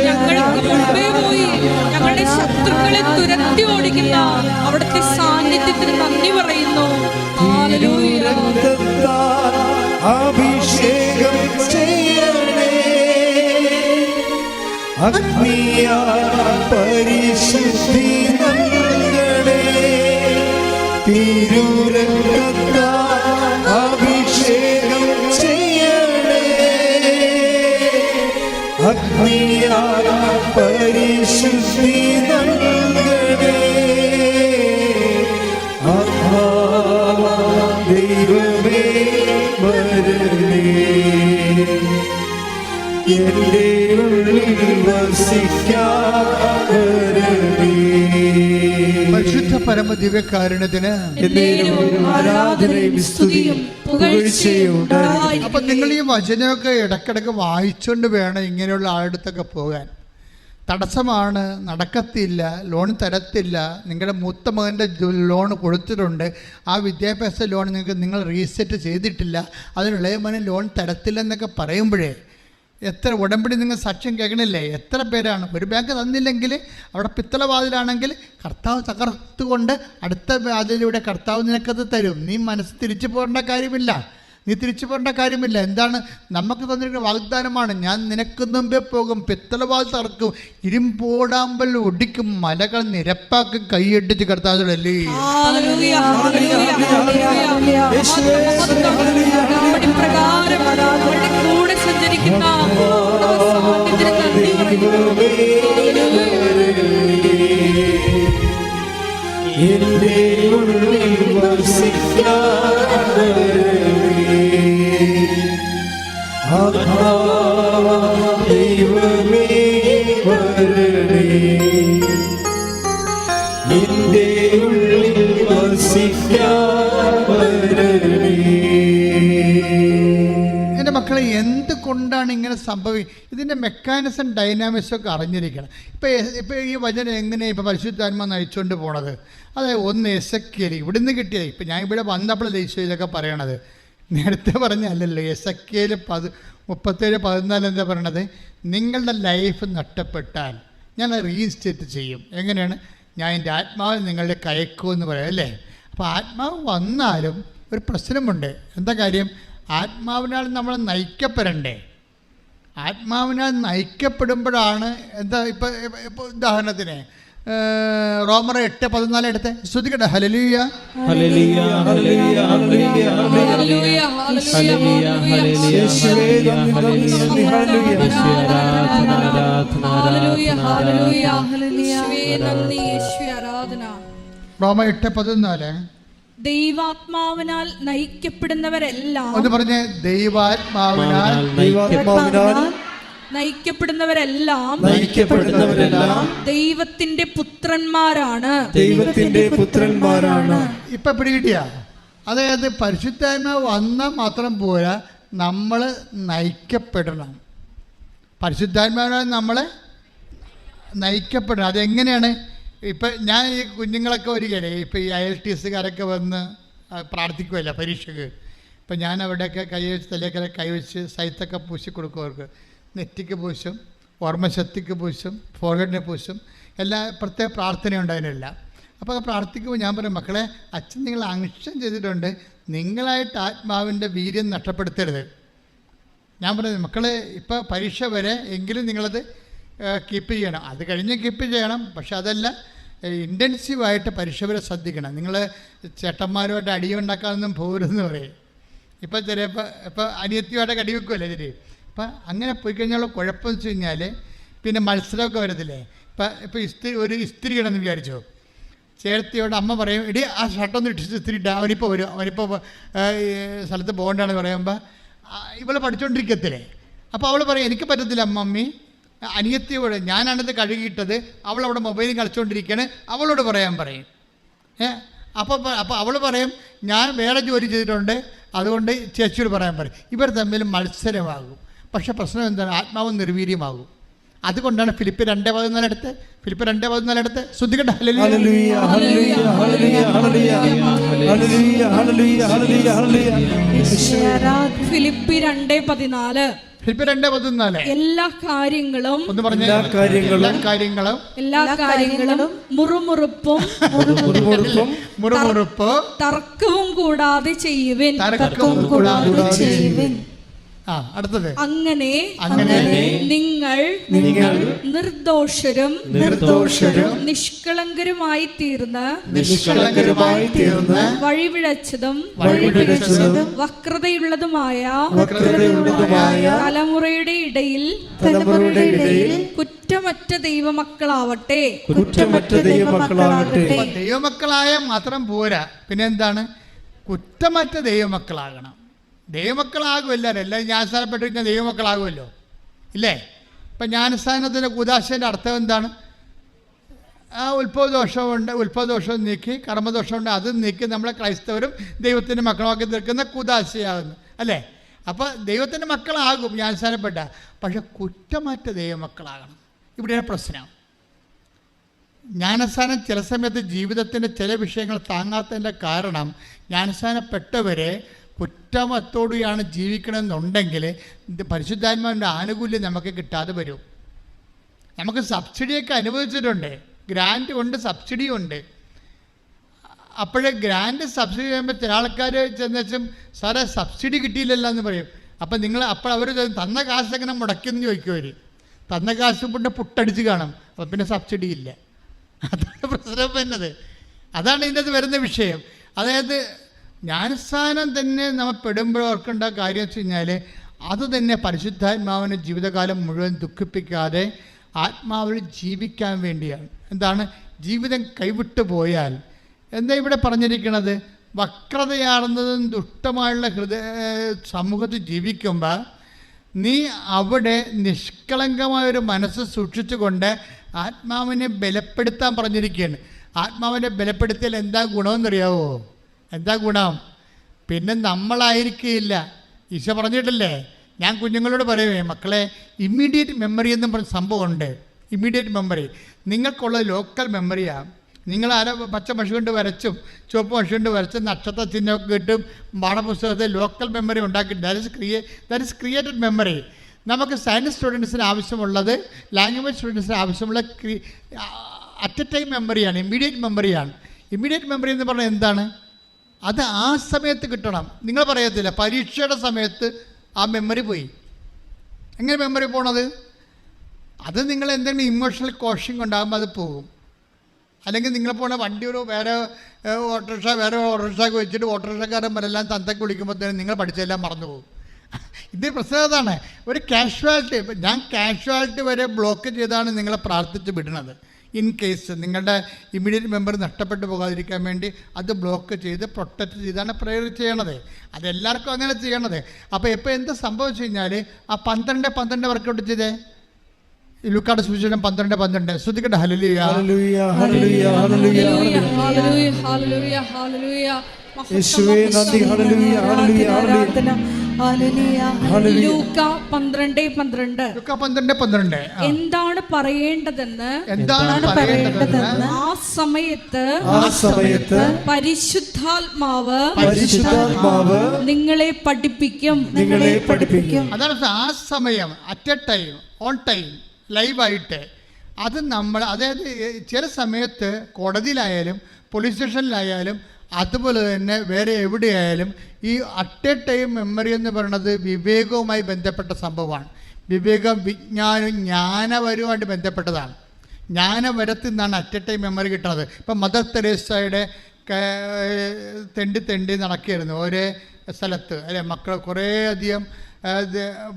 ഞങ്ങൾക്ക് മുമ്പേ പോയി ഞങ്ങളുടെ ശത്രുക്കളെ തുരത്തി ഓടിക്കുന്ന അവിടുത്തെ സാന്നിധ്യത്തിന് നന്ദി പറയുന്നു. അഭിഷേകം ചെയ്യണേ, അഗ്നിയാൽ പരിശുദ്ധി നൽകണേ, തിരുരക്തത്താൽ അഭിഷേകം ചെയ്യണേ, അഗ്നിയാൽ പരിശുദ്ധി നൽകണേ, ദൈവമേ വരണേ, എന്റെ ഉള്ളിൽ വസിക്കാവരണേ. പരിശുദ്ധ പരമ ദിവ്യകാരുണ്യത്തിന് ആരാധനയും സ്തുതിയും പുകഴ്ചയും. അപ്പൊ നിങ്ങൾ ഈ വചനമൊക്കെ ഇടക്കിടക്ക് വായിച്ചുകൊണ്ട് വേണം ഇങ്ങനെയുള്ള ആളുടെ പോകാൻ. തടസ്സമാണ്, നടക്കത്തില്ല, ലോൺ തരത്തില്ല, നിങ്ങളുടെ മൂത്ത മകൻ്റെ ലോൺ കൊടുത്തിട്ടുണ്ട്, ആ വിദ്യാഭ്യാസ ലോൺ നിങ്ങൾ റീസെറ്റ് ചെയ്തിട്ടില്ല, അതിനുള്ള മകന് ലോൺ തരത്തില്ലെന്നൊക്കെ പറയുമ്പോഴേ എത്ര ഉടമ്പടി നിങ്ങൾ സാക്ഷ്യം കേൾക്കണില്ലേ? എത്ര പേരാണ്? ഒരു ബാങ്ക് തന്നില്ലെങ്കിൽ അവിടെ പിത്തള വാതിലാണെങ്കിൽ കർത്താവ് തകർത്തുകൊണ്ട് അടുത്ത വാതിലൂടെ കർത്താവ് നിനക്കത് തരും. നീ മനസ്സ് തിരിച്ചു പോകേണ്ട കാര്യമില്ല, നീ തിരിച്ചു പോകേണ്ട കാര്യമില്ല. എന്താണ് നമുക്ക് തന്നിരിക്കുന്ന വാഗ്ദാനമാണ്, ഞാൻ നിനക്ക് മുമ്പേ പോകും, പിത്തളവാൽ തറക്കും, ഇരുമ്പോടാമ്പൽ ഒടിക്കും, മലകൾ നിരപ്പാക്കും, കൈയടിച്ച് കർത്താവിലല്ലേ. കൂടെ സഞ്ചരിക്കുന്ന എന്റെ ഉള്ളിൽ ദൈവമേ വരണേ, എന്റെ ഉള്ളിൽ വസിക്കാവരണേ. എൻ്റെ മക്കളെ, എന്തുകൊണ്ടാണ് ഇങ്ങനെ സംഭവിക്കുക? ഇതിൻ്റെ മെക്കാനിസം ഡൈനാമിക്സും ഒക്കെ അറിഞ്ഞിരിക്കണം. ഇപ്പോൾ ഈ വചനം എങ്ങനെയാണ് ഇപ്പോൾ പരിശുദ്ധാത്മ നയിച്ചുകൊണ്ട് പോണത്? അതായത് ഒന്ന് എസെക്കിയേൽ ഇവിടുന്ന് കിട്ടിയത്. ഇപ്പം ഞാൻ ഇവിടെ വന്നപ്പോഴല്ലേ ഈശോ ഇതൊക്കെ പറയണത്, നേരത്തെ പറഞ്ഞല്ലല്ലോ. എസെക്കിയേൽ 37:14 എന്താ പറയണത്? നിങ്ങളുടെ ലൈഫ് നഷ്ടപ്പെട്ടാൽ ഞാൻ റീഇൻസ്റ്റേറ്റ് ചെയ്യും. എങ്ങനെയാണ്? ഞാൻ എൻ്റെ ആത്മാവ് നിങ്ങളുടെ കയക്കുമെന്ന് പറയാം അല്ലേ? അപ്പോൾ ആത്മാവ് വന്നാലും ഒരു പ്രശ്നമുണ്ട്. എന്താ കാര്യം? ആത്മാവിനാൽ നമ്മൾ നയിക്കപ്പെടണ്ടേ? ആത്മാവിനാൽ നയിക്കപ്പെടുമ്പോഴാണ് എന്താ ഇപ്പോൾ ഉദാഹരണത്തിന് റോമർ 8:14 എടുത്ത് ശ്രുതിക്കട്ടെ. ഹല്ലേലൂയ ഹല്ലേലൂയ ഹല്ലേലൂയ ഹല്ലേലൂയ ഹല്ലേലൂയ റോമ 8:14. ദൈവാത്മാവിനാൽ നയിക്കപ്പെടുന്നവരെല്ലാം ഒന്ന് പറഞ്ഞേ. ദൈവാത്മാവിനാൽ നയിക്കപ്പെടുന്നവരെല്ലാം ദൈവത്തിന്റെ പുത്രന്മാരാണ്. ഇപ്പൊ പിടികിട്ടിയ? അതായത് പരിശുദ്ധാത്മാവ് വന്നാൽ മാത്രം പോരാ, നമ്മൾ നയിക്കപ്പെടണം. പരിശുദ്ധാത്മാവിനാൽ നമ്മളെ നയിക്കപ്പെടണം. അതെങ്ങനെയാണ്? ഇപ്പം ഞാൻ ഈ കുഞ്ഞുങ്ങളൊക്കെ ഒരിക്കലേ ഇപ്പം ഈ IELTSകാരൊക്കെ വന്ന് പ്രാർത്ഥിക്കുമല്ല പരീക്ഷയ്ക്ക്. ഇപ്പം ഞാൻ അവിടെയൊക്കെ കൈവച്ച് തലേക്കര കൈവച്ച് സൈത്തൊക്കെ പൂശി കൊടുക്കും. അവർക്ക് നെറ്റിക്ക് പൂശും, ഓർമ്മശക്തിക്ക് പൂശും, ഫോർഹെഡിനെ പൂശും, എല്ലാ പ്രത്യേക പ്രാർത്ഥനയുണ്ട് അതിനെല്ലാം. അപ്പോൾ പ്രാർത്ഥിക്കുമ്പോൾ ഞാൻ പറയും, മക്കളെ, അച്ഛൻ നിങ്ങൾ അങ്ഷം ചെയ്തിട്ടുണ്ട്, നിങ്ങളായിട്ട് ആത്മാവിൻ്റെ വീര്യം നഷ്ടപ്പെടുത്തരുത്. ഞാൻ പറയുന്നത്, മക്കളെ ഇപ്പോൾ പരീക്ഷ വരെ എങ്കിലും നിങ്ങളത് കീപ്പ് ചെയ്യണം. അത് കഴിഞ്ഞ് കീപ്പ് ചെയ്യണം. പക്ഷെ അതല്ല, ഇൻറ്റൻസീവായിട്ട് പരീക്ഷ വരെ ശ്രദ്ധിക്കണം. നിങ്ങൾ ചേട്ടന്മാരുമായിട്ട് അടിയുണ്ടാക്കാനൊന്നും പോരുതെന്ന് പറയും. ഇപ്പം ചിലപ്പോൾ ഇപ്പോൾ അനിയത്തിയുമായിട്ട് കടി വെക്കുമല്ലേ ഇതിൽ. അപ്പം അങ്ങനെ പോയി കഴിഞ്ഞാൽ കുഴപ്പമെന്ന് വെച്ച് കഴിഞ്ഞാൽ പിന്നെ മത്സരമൊക്കെ വരത്തില്ലേ. ഇപ്പോൾ ഒരു ഇസ്തിരി ഇടണമെന്ന് വിചാരിച്ചോ, ചേർത്തിയോട് അമ്മ പറയും, ഇടി ആ ഷർട്ടൊന്ന് ഇസ്തിരി ഇട്ടാൽ അവനിപ്പോൾ വരും, അവനിപ്പോൾ സ്ഥലത്ത് പോകേണ്ടതാണെന്ന് പറയുമ്പോൾ ഇവളെ പഠിച്ചുകൊണ്ടിരിക്കത്തില്ലേ. അപ്പോൾ അവൾ പറയും, എനിക്ക് പറ്റത്തില്ല മമ്മി, അനിയത്തിയോട് ഞാനാണിത് കഴുകിയിട്ടത്, അവളവിടെ മൊബൈലിൽ കളിച്ചുകൊണ്ടിരിക്കുകയാണ്, അവളോട് പറയാൻ പറയും. അപ്പോൾ അവൾ പറയും, ഞാൻ വേറെ ജോലി ചെയ്തിട്ടുണ്ട്, അതുകൊണ്ട് ചേച്ചിയോട് പറയാൻ പറയും. ഇവർ തമ്മിൽ മത്സരമാകും. പക്ഷേ പ്രശ്നം എന്താണ്? ആത്മാവ് നിർവീര്യമാകും. അതുകൊണ്ടാണ് ഫിലിപ്പ് 2:14 എടുത്ത് ഫിലിപ്പ് 2:14 എടുത്ത് ശ്രദ്ധിക്കട്ടെ. ഹല്ലേലൂയ. ഹല്ലേലൂയ ഹല്ലേലൂയ ഹല്ലേലൂയ ഹല്ലേലൂയ ഹല്ലേലൂയ ഹല്ലേലൂയ ഹല്ലേലൂയ. ഫിലിപ്പി 2:14. ഫിലിപ്പ് 2:14. എല്ലാ കാര്യങ്ങളും ഒന്ന് പറഞ്ഞേ. എല്ലാ കാര്യങ്ങളും മുറുമുറുപ്പും മുറുമുറുപ്പ് തർക്കവും കൂടാതെ ചെയ്യുവിൻ. അടുത്തത് അങ്ങനെ നിങ്ങൾ നിർദോഷരും നിഷ്കളങ്കരുമായി തീർന്ന് വഴിപിഴച്ചതും വക്രതയുള്ളതുമായ തലമുറയുടെ ഇടയിൽ കുറ്റമറ്റ ദൈവമക്കളാവട്ടെ. ദൈവമക്കളായ മാത്രം പോരാ, പിന്നെ എന്താണ്? കുറ്റമറ്റ ദൈവമക്കളാകണം. ദൈവമക്കളാകും എല്ലാവരും ജ്ഞാനസ്ഥാനപ്പെട്ട് കഴിഞ്ഞാൽ ദൈവമക്കളാകുമല്ലോ, ഇല്ലേ? ഇപ്പം ജ്ഞാനസ്ഥാനത്തിൻ്റെ കുദാശേൻ്റെ അർത്ഥം എന്താണ്? ഉത്ഭവദോഷം നീക്കി, കർമ്മദോഷമുണ്ട്, അത് നീക്കി നമ്മളെ ക്രൈസ്തവരും ദൈവത്തിൻ്റെ മക്കളാക്കി തീർക്കുന്ന കുദാശയാകുന്നു, അല്ലേ? അപ്പോൾ ദൈവത്തിൻ്റെ മക്കളാകും ജ്ഞാനസ്ഥാനപ്പെട്ട, പക്ഷെ കുറ്റമറ്റ ദൈവമക്കളാകണം. ഇവിടെയാണ് പ്രശ്നം. ജ്ഞാനസ്ഥാനം ചില സമയത്ത് ജീവിതത്തിൻ്റെ ചില വിഷയങ്ങൾ താങ്ങാത്തതിൻ്റെ കാരണം ജ്ഞാനസ്ഥാനപ്പെട്ടവരെ കുറ്റമത്തോടെയാണ് ജീവിക്കണമെന്നുണ്ടെങ്കിൽ പരിശുദ്ധാത്മാവിൻ്റെ ആനുകൂല്യം നമുക്ക് കിട്ടാതെ വരും. നമുക്ക് സബ്സിഡിയൊക്കെ അനുവദിച്ചിട്ടുണ്ട്, ഗ്രാൻഡ് ഉണ്ട്, സബ്സിഡി ഉണ്ട്. അപ്പോഴേ ഗ്രാൻഡ് സബ്സിഡി ചെയ്യുമ്പോൾ ചില ആൾക്കാർ ചെന്നുവെച്ചും സാറേ സബ്സിഡി കിട്ടിയില്ലല്ലോ എന്ന് പറയും. അപ്പോൾ അവർ തന്ന കാശ് എങ്ങനെ മുടക്കിയെന്ന് ചോദിക്കും. അവർ തന്ന കാശ് കൊണ്ട് പുട്ടടിച്ച് കാണും, അപ്പോൾ പിന്നെ സബ്സിഡി ഇല്ല. അതാണ് പ്രശ്നം വരുന്നത്. അതാണ് ഇതിൻ്റെ അത് വരുന്ന വിഷയം. അതായത് ജ്ഞാനസ്ഥാനം തന്നെ നമ്മൾ പെടുമ്പോൾ ഓർക്കേണ്ട കാര്യം വെച്ച് കഴിഞ്ഞാൽ അത് തന്നെ പരിശുദ്ധാത്മാവിനെ ജീവിതകാലം മുഴുവൻ ദുഃഖിപ്പിക്കാതെ ആത്മാവിൽ ജീവിക്കാൻ വേണ്ടിയാണ്. എന്താണ്? ജീവിതം കൈവിട്ടു പോയാൽ എന്താ ഇവിടെ പറഞ്ഞിരിക്കുന്നത്? വക്രതയാർന്നതും ദുഷ്ടമായുള്ള സമൂഹത്തിൽ ജീവിക്കുമ്പോൾ നീ അവിടെ നിഷ്കളങ്കമായൊരു മനസ്സ് സൂക്ഷിച്ചുകൊണ്ട് ആത്മാവിനെ ബലപ്പെടുത്താൻ പറഞ്ഞിരിക്കുകയാണ്. ആത്മാവിനെ ബലപ്പെടുത്തിയാൽ എന്താ ഗുണമെന്നറിയാവോ? എന്താ ഗുണം? പിന്നെ നമ്മളായിരിക്കില്ല. ഈശോ പറഞ്ഞിട്ടില്ലേ, ഞാൻ കുഞ്ഞുങ്ങളോട് പറയുവേ, മക്കളെ ഇമ്മീഡിയറ്റ് മെമ്മറി എന്നും പറഞ്ഞ സംഭവമുണ്ട്. ഇമ്മീഡിയറ്റ് മെമ്മറി നിങ്ങൾക്കുള്ളത് ലോക്കൽ മെമ്മറിയാണ്. നിങ്ങൾ പച്ച മഷി കൊണ്ട് വരച്ചും ചുവപ്പ് മഷി കൊണ്ട് വരച്ചും നക്ഷത്ര ചിഹ്നമൊക്കെ ഇട്ടും പാഠപുസ്തകത്തിൽ ലോക്കൽ മെമ്മറി ഉണ്ടാക്കി. That is created memory. നമുക്ക് സയൻസ് സ്റ്റുഡൻസിന് ആവശ്യമുള്ളത്, ലാംഗ്വേജ് സ്റ്റുഡൻസിന് ആവശ്യമുള്ള അറ്റ് എ ടൈം മെമ്മറിയാണ്, ഇമ്മീഡിയറ്റ് മെമ്മറിയാണ്. ഇമ്മീഡിയറ്റ് മെമ്മറി എന്ന് പറഞ്ഞാൽ എന്താണ്? അത് ആ സമയത്ത് കിട്ടണം. നിങ്ങൾ പറയത്തില്ല പരീക്ഷയുടെ സമയത്ത് ആ മെമ്മറി പോയി. എങ്ങനെ മെമ്മറി പോണത്? അത് നിങ്ങൾ എന്തെങ്കിലും ഇമോഷണൽ കോഷിങ് ഉണ്ടാകുമ്പോൾ അത് പോകും. അല്ലെങ്കിൽ നിങ്ങൾ പോണ വണ്ടി വേറെ ഓട്ടോറിക്ഷ വെച്ചിട്ട് ഓട്ടോറിക്ഷക്കാരന്മാരെല്ലാം തന്തയ്ക്ക് വിളിക്കുമ്പോഴത്തേനും നിങ്ങൾ പഠിച്ചതെല്ലാം മറന്നു പോകും. ഇത് പ്രശ്നം അതാണ്. ഒരു കാഷ്വാലിറ്റി, ഞാൻ കാഷ്വാലിറ്റി വരെ ബ്ലോക്ക് ചെയ്താണ് നിങ്ങളെ പ്രാർത്ഥിച്ച് വിടുന്നത്. ഇൻ കേസ് നിങ്ങളുടെ ഇമ്മീഡിയറ്റ് മെമ്പർ നഷ്ടപ്പെട്ടു പോകാതിരിക്കാൻ വേണ്ടി അത് ബ്ലോക്ക് ചെയ്ത് പ്രൊട്ടക്റ്റ് ചെയ്താണ് പ്രെയർ ചെയ്യണത്. അതെല്ലാവർക്കും അങ്ങനെ ചെയ്യണത്. അപ്പോൾ ഇപ്പോൾ എന്താ സംഭവിച്ചു കഴിഞ്ഞാൽ ആ 12 വർക്കൗട്ട് ചെയ്തേ. ലൂക്കായുടെ സുവിശേഷം 12:12 ശ്രദ്ധിക്കട്ടെ. ഹല്ലേലൂയ ഹല്ലേലൂയ ഹല്ലേലൂയ ഹല്ലേലൂയ ഹല്ലേലൂയ ഹല്ലേലൂയ ഹല്ലേലൂയ. യേശുവേ നന്ദി. ഹല്ലേലൂയ ഹല്ലേലൂയ ഹല്ലേലൂയ. ലൂക്ക 12:12 എന്താണ് പറയേണ്ടതെന്ന് ആ സമയത്ത് പരിശുദ്ധാത്മാവ് നിങ്ങളെ പഠിപ്പിക്കും. അതാണ് ആ സമയം, at a time, on time, ലൈവായിട്ട്. അത് നമ്മൾ, അതായത് ചില സമയത്ത് കോടതിയിലായാലും പോലീസ് സ്റ്റേഷനിലായാലും അതുപോലെ തന്നെ വേറെ എവിടെയായാലും ഈ അറ്റ് എ ടൈം മെമ്മറി എന്ന് പറയുന്നത് വിവേകവുമായി ബന്ധപ്പെട്ട സംഭവമാണ്. വിവേകം, വിജ്ഞാനം, ജ്ഞാനപരവുമായിട്ട് ബന്ധപ്പെട്ടതാണ്. ജ്ഞാനപരത്തിൽ നിന്നാണ് അറ്റ് എ ടൈം മെമ്മറി കിട്ടുന്നത്. ഇപ്പം മദർ തെരേസയുടെ തെണ്ടി നടക്കുകയായിരുന്നു ഒരേ സ്ഥലത്ത്, അല്ലെ? മക്കൾ കുറേയധികം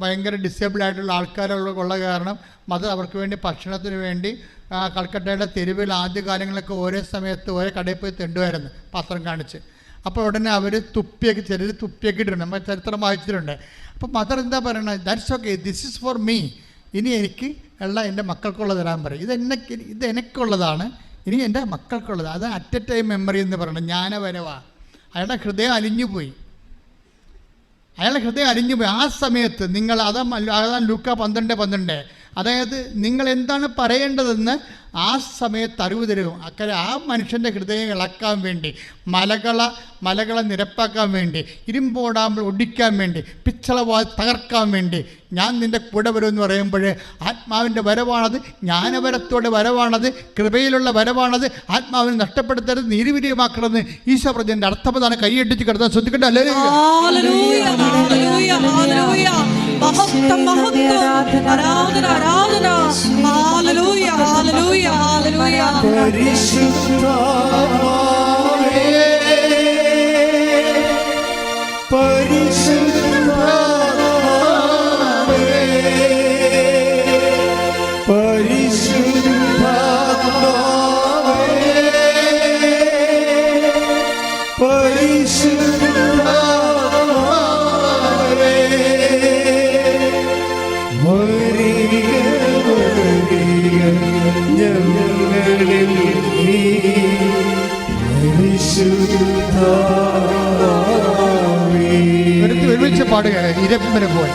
ഭയങ്കര ഡിസേബിൾ ആയിട്ടുള്ള ആൾക്കാരുള്ള കാരണം മദർ അവർക്ക് വേണ്ടി ഭക്ഷണത്തിന് വേണ്ടി കൽക്കട്ടയുടെ തെരുവിൽ ആദ്യകാലങ്ങളൊക്കെ ഓരോ സമയത്ത് ഓരോ കടയിൽ പോയി തെണ്ടുമായിരുന്നു പാത്രം കാണിച്ച്. അപ്പോൾ ഉടനെ അവർ ചിലർ തുപ്പിയൊക്കെ ഇട്ടിട്ടുണ്ട്. നമ്മൾ ചരിത്രം വായിച്ചിട്ടുണ്ട്. അപ്പോൾ മദർ എന്താ പറയണത്? That's okay, this is for me. ഇനി എനിക്ക് ഉള്ള എൻ്റെ മക്കൾക്കുള്ളത് തരാൻ പറയും. ഇത് എനിക്കുള്ളതാണ്, ഇനി എൻ്റെ മക്കൾക്കുള്ളത്. അത് അറ്റ് എ ടൈം മെമ്മറി എന്ന് പറയുന്നത് ജ്ഞാനപരമാണ്. അയാളുടെ ഹൃദയം അലിഞ്ഞുപോയി. ആ സമയത്ത് നിങ്ങൾ അതാണ് ലൂക്ക 12:12. അതായത് നിങ്ങൾ എന്താണ് പറയേണ്ടതെന്ന് ആ സമയത്ത് അറിവ് തരും. അക്കരെ ആ മനുഷ്യൻ്റെ ഹൃദയം ഇളക്കാൻ വേണ്ടി, മലകളെ നിരപ്പാക്കാൻ വേണ്ടി, ഇരുമ്പോടാമ്പൾ ഒടിക്കാൻ വേണ്ടി, പിച്ചള തകർക്കാൻ വേണ്ടി ഞാൻ നിൻ്റെ കൂടെ വരുമെന്ന് പറയുമ്പോൾ ആത്മാവിൻ്റെ വരവാണത്, ജ്ഞാനവരത്തോടെ വരവാണത്, കൃപയിലുള്ള വരവാണത്. ആത്മാവിനെ നഷ്ടപ്പെടുത്തരുത്, നീരുവിരിയമാക്കണമെന്ന് ഈശോ പറഞ്ഞതിൻ്റെ അർത്ഥപ്രധാനം കൈയടിച്ച് കിടത്താൻ ശ്രദ്ധിക്കട്ടെ. അല്ലേ ഒരുമിച്ച് പാടുക, ഇരപ്പിനെ പോലെ.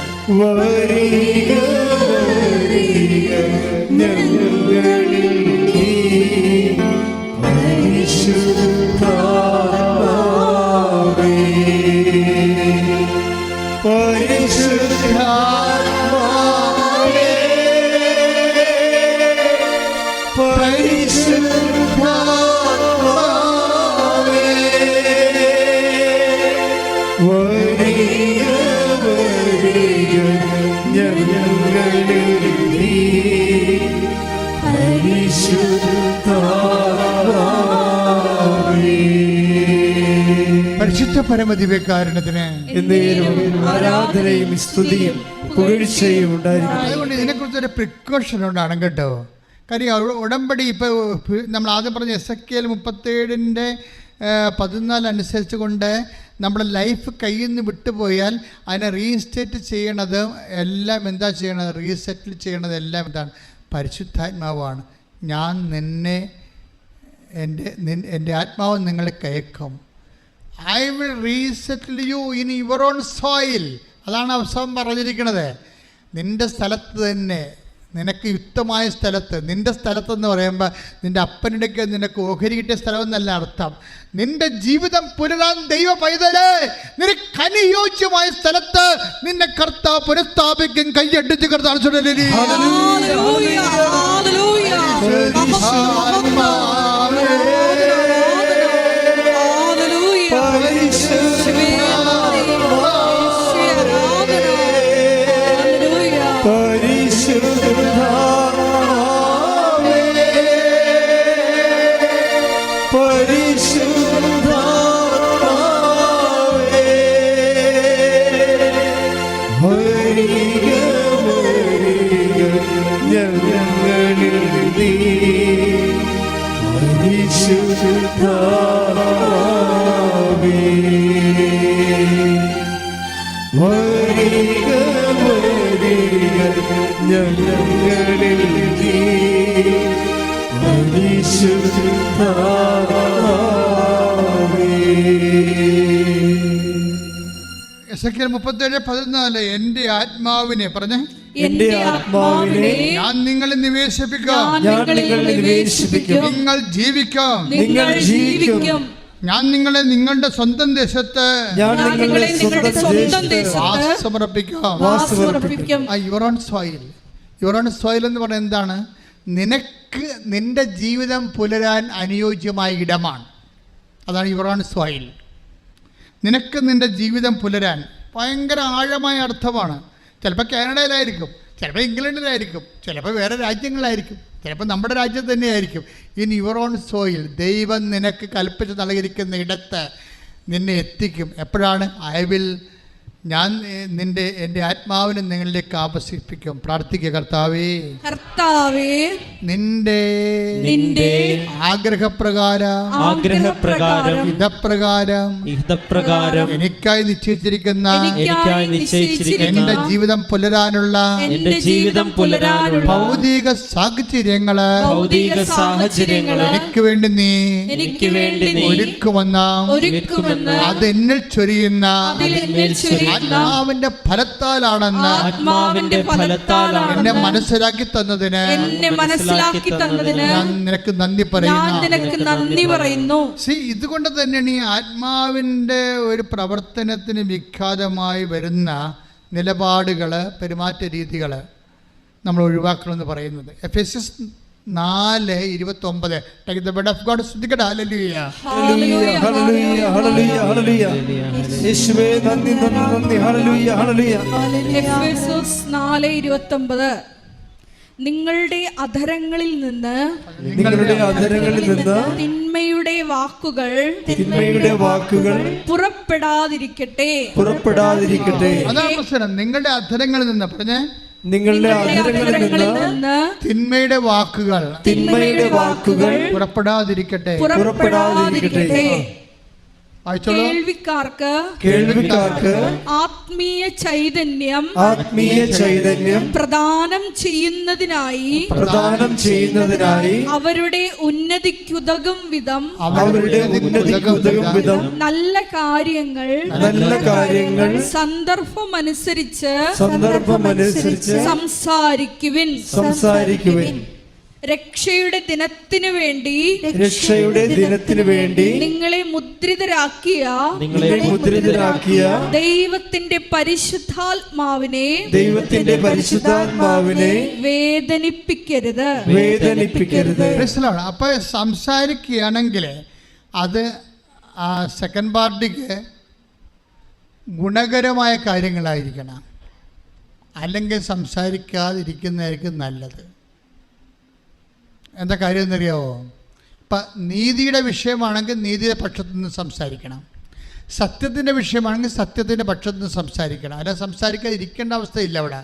പരിശുദ്ധ പരമദിവ്യകാരുണ്യത്തിന് ആരാധനയും സ്തുതിയും പുകഴ്ചയും ഉണ്ടായിരിക്കും. അതുകൊണ്ട് ഇതിനെക്കുറിച്ചൊരു പ്രിക്കോഷനുണ്ടാണ് കേട്ടോ. കാര്യം ഉടമ്പടി ഇപ്പോൾ നമ്മൾ ആദ്യം പറഞ്ഞ എസെക്കിയേൽ 37:14 അനുസരിച്ച് കൊണ്ട് നമ്മുടെ ലൈഫ് കയ്യിൽ നിന്ന് വിട്ടുപോയാൽ അതിനെ റീസ്റ്റേറ്റ് ചെയ്യണത് എല്ലാം എന്താ ചെയ്യണത്? റീസെറ്റിൽ ചെയ്യണത് എല്ലാം എന്താണ്? പരിശുദ്ധാത്മാവാണ്. ഞാൻ നിന്നെ എൻ്റെ ആത്മാവ് നിങ്ങളെ കയക്കും. I will resettle you in your own soil. അതാണ് അവസാനം പറഞ്ഞിരിക്കുന്നത്. നിൻ്റെ സ്ഥലത്ത് തന്നെ, നിനക്ക് യുക്തമായ സ്ഥലത്ത്, നിൻ്റെ സ്ഥലത്തെന്ന് പറയുമ്പോൾ നിൻ്റെ അപ്പനിടയ്ക്ക് നിനക്ക് ഓഹരി കിട്ടിയ സ്ഥലമെന്നല്ല അർത്ഥം. നിൻ്റെ ജീവിതം പുലരാൻ ദൈവ പൈതലേ, നിനക്ക് അനുയോജ്യമായ സ്ഥലത്ത് നിന്നെ കർത്താവ് പുനഃസ്ഥാപിക്കും. കൈയടിച്ച് കർത്താവ് എസെക്കിയേൽ 37:14 എൻ്റെ ആത്മാവിനെ പറഞ്ഞേ, എന്റെ ആത്മാവിനെ ഞാൻ നിങ്ങളെ നിവേശിപ്പിക്കാം, നിങ്ങൾ ജീവിക്കാം, ഞാൻ നിങ്ങളെ നിങ്ങളുടെ സ്വന്തം ദേശത്ത് വാസമർപ്പിക്കാം. Your own soil. Your own soil എന്ന് പറഞ്ഞാൽ എന്താണ്? നിനക്ക് നിന്റെ ജീവിതം പുലരാൻ അനുയോജ്യമായ ഇടമാണ്. അതാണ് യുവർ ഓൺ സോയിൽ. നിനക്ക് നിൻ്റെ ജീവിതം പുലരാൻ ഭയങ്കര ആഴമായ അർത്ഥമാണ്. ചിലപ്പോൾ കാനഡയിലായിരിക്കും, ചിലപ്പോൾ ഇംഗ്ലണ്ടിലായിരിക്കും, ചിലപ്പോൾ വേറെ രാജ്യങ്ങളായിരിക്കും, ചിലപ്പോൾ നമ്മുടെ രാജ്യത്ത് തന്നെയായിരിക്കും. ഇൻ യുവർ ഓൺ സോയിൽ ദൈവം നിനക്ക് കൽപ്പിച്ച് നൽകിയിരിക്കുന്ന ഇടത്ത് നിന്നെ എത്തിക്കും. എപ്പോഴാണ്? ഞാൻ എൻ്റെ ആത്മാവിനെ നിങ്ങളിലേക്ക് ആകർഷിപ്പിക്കും. പ്രാർത്ഥിക്കുക, കർത്താവേ നിന്റെ ആഗ്രഹപ്രകാരം ഇതപ്രകാരം എനിക്കായി നിശ്ചയിച്ചിരിക്കുന്ന എന്റെ ജീവിതം പുലരാനുള്ള ഭൗതിക സാഹചര്യങ്ങള് എനിക്ക് വേണ്ടി നീ ഒരുക്കുമെന്ന അത് എന്നിൽ ചൊരിയുന്ന ആത്മാവിന്റെ ഫലത്താലാണെന്ന് എന്നെ മനസ്സിലാക്കി തന്നതിന് ഞാൻ നിനക്ക് നന്ദി പറയുന്നു. ഇതുകൊണ്ട് തന്നെയാണ് ഈ ആത്മാവിന്റെ ഒരു പ്രവർത്തനത്തിന് വിഖ്യാതമായി വരുന്ന നിലപാടുകൾ, പെരുമാറ്റ രീതികൾ നമ്മൾ ഒഴിവാക്കണമെന്ന് പറയുന്നത്. Ephesians 4:29. Take the word of God. ശ്രദ്ധിക്കട്ടെ. ഹല്ലേലൂയ, ഹല്ലേലൂയ, ഹല്ലേലൂയ, ഹല്ലേലൂയ, ഹല്ലേലൂയ. യേശുവേ നന്ദി, നന്ദി, ഹല്ലേലൂയ, ഹല്ലേലൂയ. എഫെസോസ് 4:29. നിങ്ങളുടെ അധരങ്ങളിൽ നിന്ന് തിന്മയുടെ വാക്കുകൾ പുറപ്പെടാതിരിക്കട്ടെ. അതാണ് പ്രശ്നം. നിങ്ങളുടെ അധരങ്ങളിൽ നിന്ന് പറഞ്ഞേ, നിങ്ങളുടെ അധരങ്ങളിൽ നിന്ന് തിന്മയുടെ വാക്കുകൾ പുറപ്പെടാതിരിക്കട്ടെ. കേൾവിക്കാർക്ക് ആത്മീയ ചൈതന്യം പ്രദാനം ചെയ്യുന്നതിനായി അവരുടെ ഉന്നതിക്കുതകും വിധം നല്ല കാര്യങ്ങൾ സന്ദർഭമനുസരിച്ച് സംസാരിക്കുവിൻ. രക്ഷയുടെ ദിനത്തിനു വേണ്ടി നിങ്ങളെ മുദ്രിതരാക്കിയ ദൈവത്തിന്റെ പരിശുദ്ധാത്മാവിനെ വേദനിപ്പിക്കരുത്. അപ്പൊ സംസാരിക്കുകയാണെങ്കിൽ അത് ആ സെക്കൻഡ് പാർട്ടിക്ക് ഗുണകരമായ കാര്യങ്ങളായിരിക്കണം, അല്ലെങ്കിൽ സംസാരിക്കാതിരിക്കുന്നതായിരിക്കും നല്ലത്. എന്താ കാര്യം എന്നറിയാവോ? ഇപ്പം നീതിയുടെ വിഷയമാണെങ്കിൽ നീതിയുടെ പക്ഷത്തു നിന്ന് സംസാരിക്കണം, സത്യത്തിൻ്റെ വിഷയമാണെങ്കിൽ സത്യത്തിൻ്റെ പക്ഷത്തു നിന്ന് സംസാരിക്കണം. അല്ല, സംസാരിക്കാതിരിക്കേണ്ട അവസ്ഥയില്ല അവിടെ.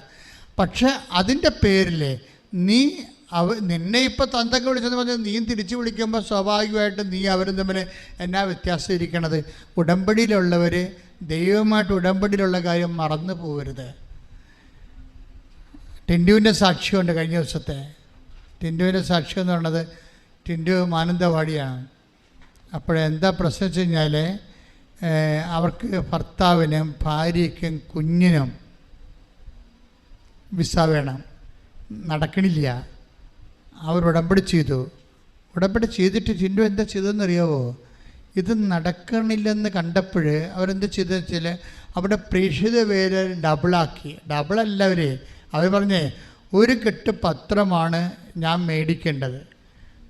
പക്ഷെ അതിൻ്റെ പേരിൽ നിന്നെ ഇപ്പോൾ തന്തൊക്കെ വിളിച്ചെന്ന് പറഞ്ഞാൽ നീ തിരിച്ചു വിളിക്കുമ്പോൾ സ്വാഭാവികമായിട്ടും നീ അവരും തമ്മിൽ എന്നാ വ്യത്യാസം ഇരിക്കണത്? ഉടമ്പടിയിലുള്ളവർ ദൈവമായിട്ട് ഉടമ്പടിയിലുള്ള കാര്യം മറന്നു പോകരുത്. ടിൻഡുവിൻ്റെ സാക്ഷ്യമുണ്ട് കഴിഞ്ഞ ദിവസത്തെ. ടിൻഡുവിൻ്റെ സാക്ഷ്യം എന്ന് പറയുന്നത്, ടിൻഡു മാനന്തവാടിയാണ്. അപ്പോഴെന്താ പ്രശ്നം വെച്ച് കഴിഞ്ഞാൽ അവർക്ക് ഭർത്താവിനും ഭാര്യയ്ക്കും കുഞ്ഞിനും വിസ വേണം, നടക്കണില്ല. അവർ ഉടമ്പടി ചെയ്തിട്ട് ടിൻഡു എന്താ ചെയ്തതെന്നറിയാവോ? ഇത് നടക്കണില്ലെന്ന് കണ്ടപ്പോൾ അവരെന്താ ചെയ്തതെന്ന് വെച്ചാൽ അവിടെ പ്രേക്ഷിത പേര് ഡബിളാക്കി. ഡബിളല്ലവരെ അവർ പറഞ്ഞേ, ഒരു കെട്ട് പത്രമാണ് ഞാൻ മേടിക്കേണ്ടത്,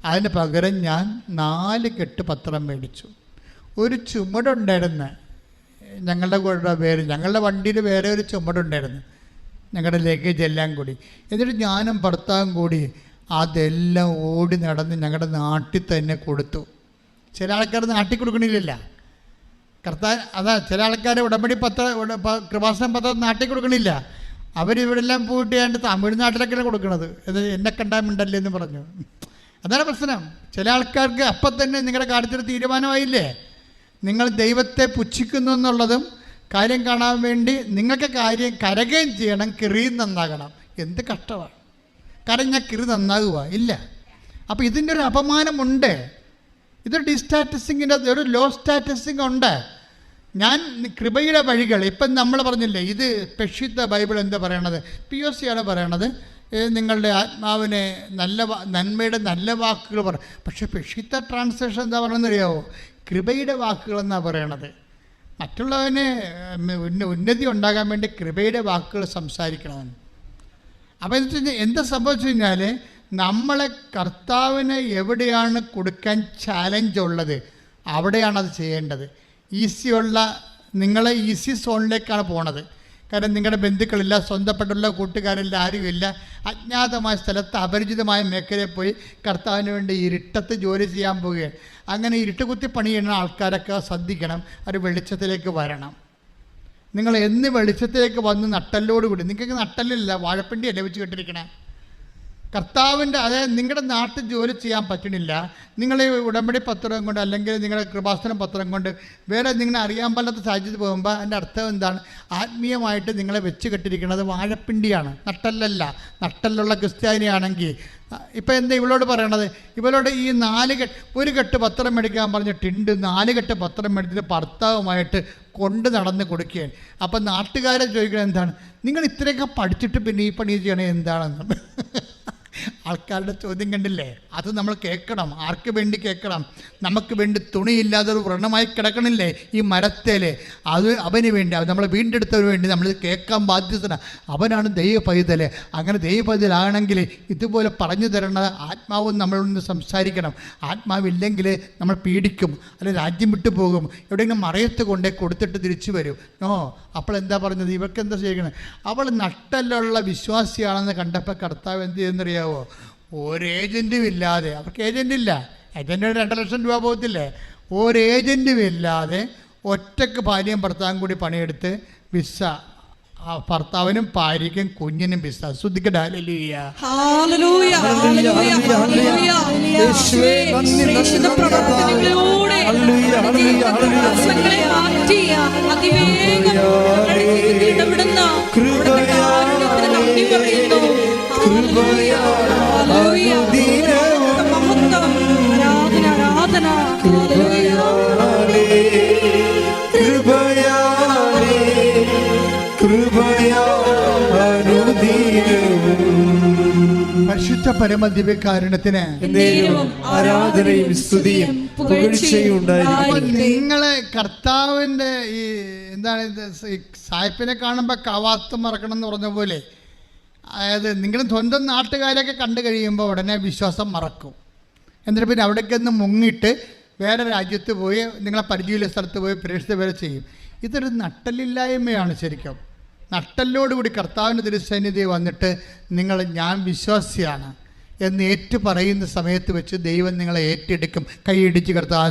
അതിന് പകരം ഞാൻ 4 കെട്ട് പത്രം മേടിച്ചു. ഒരു ചുമടുണ്ടായിരുന്നു ഞങ്ങളുടെ വണ്ടിയിൽ വേറെ ഒരു ചുമടുണ്ടായിരുന്നു, ഞങ്ങളുടെ ലഗേജ് എല്ലാം കൂടി. എന്നിട്ട് ഞാനും ഭർത്താവും കൂടി അതെല്ലാം ഓടി നടന്ന് ഞങ്ങളുടെ നാട്ടിൽ തന്നെ കൊടുത്തു. ചില ആൾക്കാർ നാട്ടിൽ കൊടുക്കണില്ല. ചില ആൾക്കാർ ഉടമ്പടി കൃപാസനം പത്രം നാട്ടിൽ കൊടുക്കണില്ല. അവരിവിടെല്ലാം പോയിട്ട് ഞാൻ തമിഴ്നാട്ടിലൊക്കെയാണ് കൊടുക്കുന്നത്. എന്നെ കണ്ടാൽ മിണ്ടല്ലേ എന്ന് പറഞ്ഞു. അതാണ് പ്രശ്നം. ചില ആൾക്കാർക്ക് അപ്പം തന്നെ നിങ്ങളുടെ കാര്യത്തിൽ തീരുമാനമായില്ലേ, നിങ്ങൾ ദൈവത്തെ പുച്ഛിക്കുന്നു എന്നുള്ളതും കാര്യം കാണാൻ വേണ്ടി നിങ്ങൾക്ക് കാര്യം കരകയും ചെയ്യണം, കിറിയും നന്നാകണം. എന്ത് കഷ്ടമാണ്. കാരണം ഞാൻ കിറി നന്നാകുക ഇല്ല. അപ്പോൾ ഇതിൻ്റെ ഒരു അപമാനമുണ്ട്. ഇതൊരു ഡിസ്റ്റാറ്റസിങ്ങിൻ്റെ ഒരു ലോ സ്റ്റാറ്റസിങ് ഉണ്ട്. ഞാൻ കൃപയുടെ വഴികൾ ഇപ്പം നമ്മൾ പറഞ്ഞില്ലേ, ഇത് പെക്ഷിത്ത ബൈബിൾ എന്താ പറയണത്? POC ആണ് പറയണത്. നിങ്ങളുടെ ആത്മാവിനെ നന്മയുടെ നല്ല വാക്കുകൾ പക്ഷേ പെക്ഷിത്ത ട്രാൻസ്ലേഷൻ എന്താ പറയണമെന്നറിയാവോ? കൃപയുടെ വാക്കുകളെന്നാണ് പറയണത്. മറ്റുള്ളവന് ഉന്നതി ഉണ്ടാകാൻ വേണ്ടി കൃപയുടെ വാക്കുകൾ സംസാരിക്കണമെന്ന്. അപ്പോൾ എന്താ സംഭവിച്ചു കഴിഞ്ഞാൽ, നമ്മളെ കർത്താവിന് എവിടെയാണ് കൊടുക്കാൻ ചാലഞ്ച് ഉള്ളത് അവിടെയാണത് ചെയ്യേണ്ടത്. നിങ്ങളെ ഈസി സോണിലേക്കാണ് പോണത്. കാരണം നിങ്ങളുടെ ബന്ധുക്കളില്ല, സ്വന്തപ്പെട്ടുള്ള കൂട്ടുകാരില്ല, ആരുമില്ല. അജ്ഞാതമായ സ്ഥലത്ത് അപരിചിതമായ മേഖലയിൽ പോയി കർത്താവിന് വേണ്ടി ഇരുട്ടത്ത് ജോലി ചെയ്യാൻ പോവുകയാണ്. അങ്ങനെ ഇരുട്ടുകുത്തി പണി ചെയ്യുന്ന ആൾക്കാരൊക്കെ ശ്രദ്ധിക്കണം, അവർ വെളിച്ചത്തിലേക്ക് വരണം. നിങ്ങൾ എന്ന് വെളിച്ചത്തിലേക്ക് വന്ന് നട്ടല്ലോടുകൂടി, നിങ്ങൾക്ക് നട്ടല്ലില്ല, വാഴപ്പിണ്ടിയല്ലേ വെച്ച് കെട്ടിരിക്കണേ. കർത്താവിൻ്റെ, അതായത് നിങ്ങളുടെ നാട്ടിൽ ജോലി ചെയ്യാൻ പറ്റണില്ല, നിങ്ങൾ ഈ ഉടമ്പടി പത്രം കൊണ്ട് അല്ലെങ്കിൽ നിങ്ങളുടെ കൃപാസനം പത്രം കൊണ്ട് വേറെ നിങ്ങളെ അറിയാൻ പാടാത്ത സാഹചര്യത്തിൽ പോകുമ്പോൾ അതിൻ്റെ അർത്ഥം എന്താണ്? ആത്മീയമായിട്ട് നിങ്ങളെ വെച്ച് കെട്ടിരിക്കുന്നത് വാഴപ്പിണ്ടിയാണ്, നട്ടല്ലല്ല. നട്ടല്ലുള്ള ക്രിസ്ത്യാനിയാണെങ്കിൽ ഇപ്പം എന്താ ഇവളോട് പറയണത്? ഇവളോട് ഈ 1 കെട്ട് പത്രം മേടിക്കാൻ പറഞ്ഞിട്ടുണ്ട്, 4 കെട്ട് പത്രം മേടിച്ചിട്ട് ഭർത്താവുമായിട്ട് കൊണ്ട് നടന്ന് കൊടുക്കുകയാണ്. അപ്പം നാട്ടുകാരെ ചോദിക്കുന്നത് എന്താണ്? നിങ്ങൾ ഇത്രയൊക്കെ പഠിച്ചിട്ട് പിന്നെ ഈ പണി ചെയ്യണേ എന്താണെന്ന്. ആൾക്കാരുടെ ചോദ്യം കണ്ടില്ലേ? അത് നമ്മൾ കേൾക്കണം. ആർക്ക് വേണ്ടി കേൾക്കണം? നമുക്ക് വേണ്ടി തുണിയില്ലാതെ ഒരു വ്രണമായി കിടക്കണില്ലേ ഈ മരത്തേല്? അത് അവന് വേണ്ടി, അത് നമ്മളെ വീണ്ടെടുത്തവന് വേണ്ടി നമ്മൾ കേൾക്കാൻ ബാധ്യസ്ഥനാണ്. അവനാണ് ദൈവ പൈതൽ. അങ്ങനെ ദൈവ പൈതലാണെങ്കിൽ ഇതുപോലെ പറഞ്ഞു തരണ ആത്മാവും നമ്മളൊന്ന് സംസാരിക്കണം. ആത്മാവില്ലെങ്കിൽ നമ്മൾ പീഡിക്കും, അല്ലെങ്കിൽ രാജ്യം വിട്ടു പോകും, എവിടെയെങ്കിലും മറയത്ത് കൊണ്ടേ കൊടുത്തിട്ട് തിരിച്ചു വരും. അപ്പോൾ എന്താ പറഞ്ഞത്? ഇവർക്ക് എന്താ ചെയ്യണം? അവൾ നട്ടലുള്ള വിശ്വാസിയാണെന്ന് കണ്ടപ്പോൾ കർത്താവ് എന്ത് ചെയ്യുന്നറിയാവോ? ഒരു ഏജൻറ്റും ഇല്ലാതെ, അവർക്ക് ഏജൻറ്റില്ല, ഏജൻറ്റിന് 2 ലക്ഷം രൂപ പോകത്തില്ലേ? ഒരു ഏജൻറ്റും ഇല്ലാതെ ഒറ്റക്ക് ഭാര്യയും ഭർത്താവും കൂടി പണിയെടുത്ത് വിസ, ഭർത്താവിനും ഭാര്യയ്ക്കും കുഞ്ഞിനും വിസ. ശ്രദ്ധിക്കട്ടെ. ഹല്ലേലൂയ, ഹല്ലേലൂയ, ഹല്ലേലൂയ, ഹല്ലേലൂയ. യേശുവേ, പ്രേക്ഷിത പ്രവർത്തനങ്ങളിലൂടെ തടസ്സങ്ങളെ മാറ്റി അതിവേഗം ഇടപെടുന്ന അവിടുത്തെ കാരുണ്യത്തിന് നന്ദി പറയുന്നു. ഹല്ലേലൂയ, മഹത്വം, ആരാധന, ആരാധന. ഹല്ലേലൂയ. പരിശുദ്ധ പരമദിവ്യകാരുണ്യത്തിന് ആരാധനയും സ്തുതിയും പുകഴ്ചയും ഉണ്ടായിരിക്കട്ടെ. നിങ്ങളെ കർത്താവിൻ്റെ ഈ എന്താണ് സായിപ്പിനെ കാണുമ്പോൾ കവാത്ത് മറക്കണം എന്ന് പറഞ്ഞ പോലെ, അതായത് നിങ്ങൾ സ്വന്തം നാട്ടുകാരെയൊക്കെ കണ്ടു കഴിയുമ്പോൾ ഉടനെ വിശ്വാസം മറക്കും. എന്നിട്ട് പിന്നെ അവിടേക്കൊന്ന് മുങ്ങിയിട്ട് വേറെ രാജ്യത്ത് പോയി നിങ്ങളെ പരിചയമുള്ള സ്ഥലത്ത് പോയി പ്രേക്ഷിത വരെ ചെയ്യും. ഇതൊരു നട്ടലില്ലായ്മയാണ് ശരിക്കും. നട്ടലോടുകൂടി കർത്താവിൻ്റെ തിരുസന്നിധി വന്നിട്ട് നിങ്ങൾ ഞാൻ വിശ്വാസിയാണ് എന്ന് ഏറ്റു പറയുന്ന സമയത്ത് വെച്ച് ദൈവം നിങ്ങളെ ഏറ്റെടുക്കും. കൈയിടിച്ച് കർത്താവ്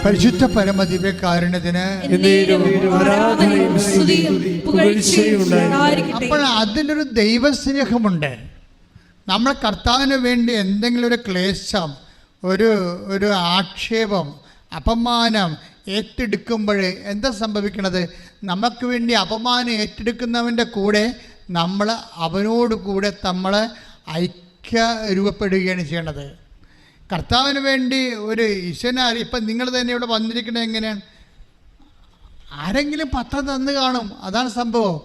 പരിശുദ്ധ പരമദിവ്യകാരുണ്യത്തിന്. അപ്പോൾ അതിലൊരു ദൈവസ്നേഹമുണ്ട്. നമ്മൾ കർത്താവിന് വേണ്ടി എന്തെങ്കിലും ഒരു ക്ലേശം, ഒരു ആക്ഷേപം, അപമാനം ഏറ്റെടുക്കുമ്പോൾ എന്താ സംഭവിക്കണത്? നമുക്ക് വേണ്ടി അപമാനം ഏറ്റെടുക്കുന്നവൻ്റെ കൂടെ നമ്മൾ അവനോട് കൂടെ നമ്മൾ ഐക്യ രൂപപ്പെടുകയാണ് ചെയ്യണത്. കർത്താവിന് വേണ്ടി ഒരു ഈശ്വരനെ ഇപ്പം നിങ്ങൾ തന്നെ ഇവിടെ വന്നിരിക്കുന്നത് എങ്ങനെയാണ്? ആരെങ്കിലും പത്രം തന്നു കാണും, അതാണ് സംഭവം.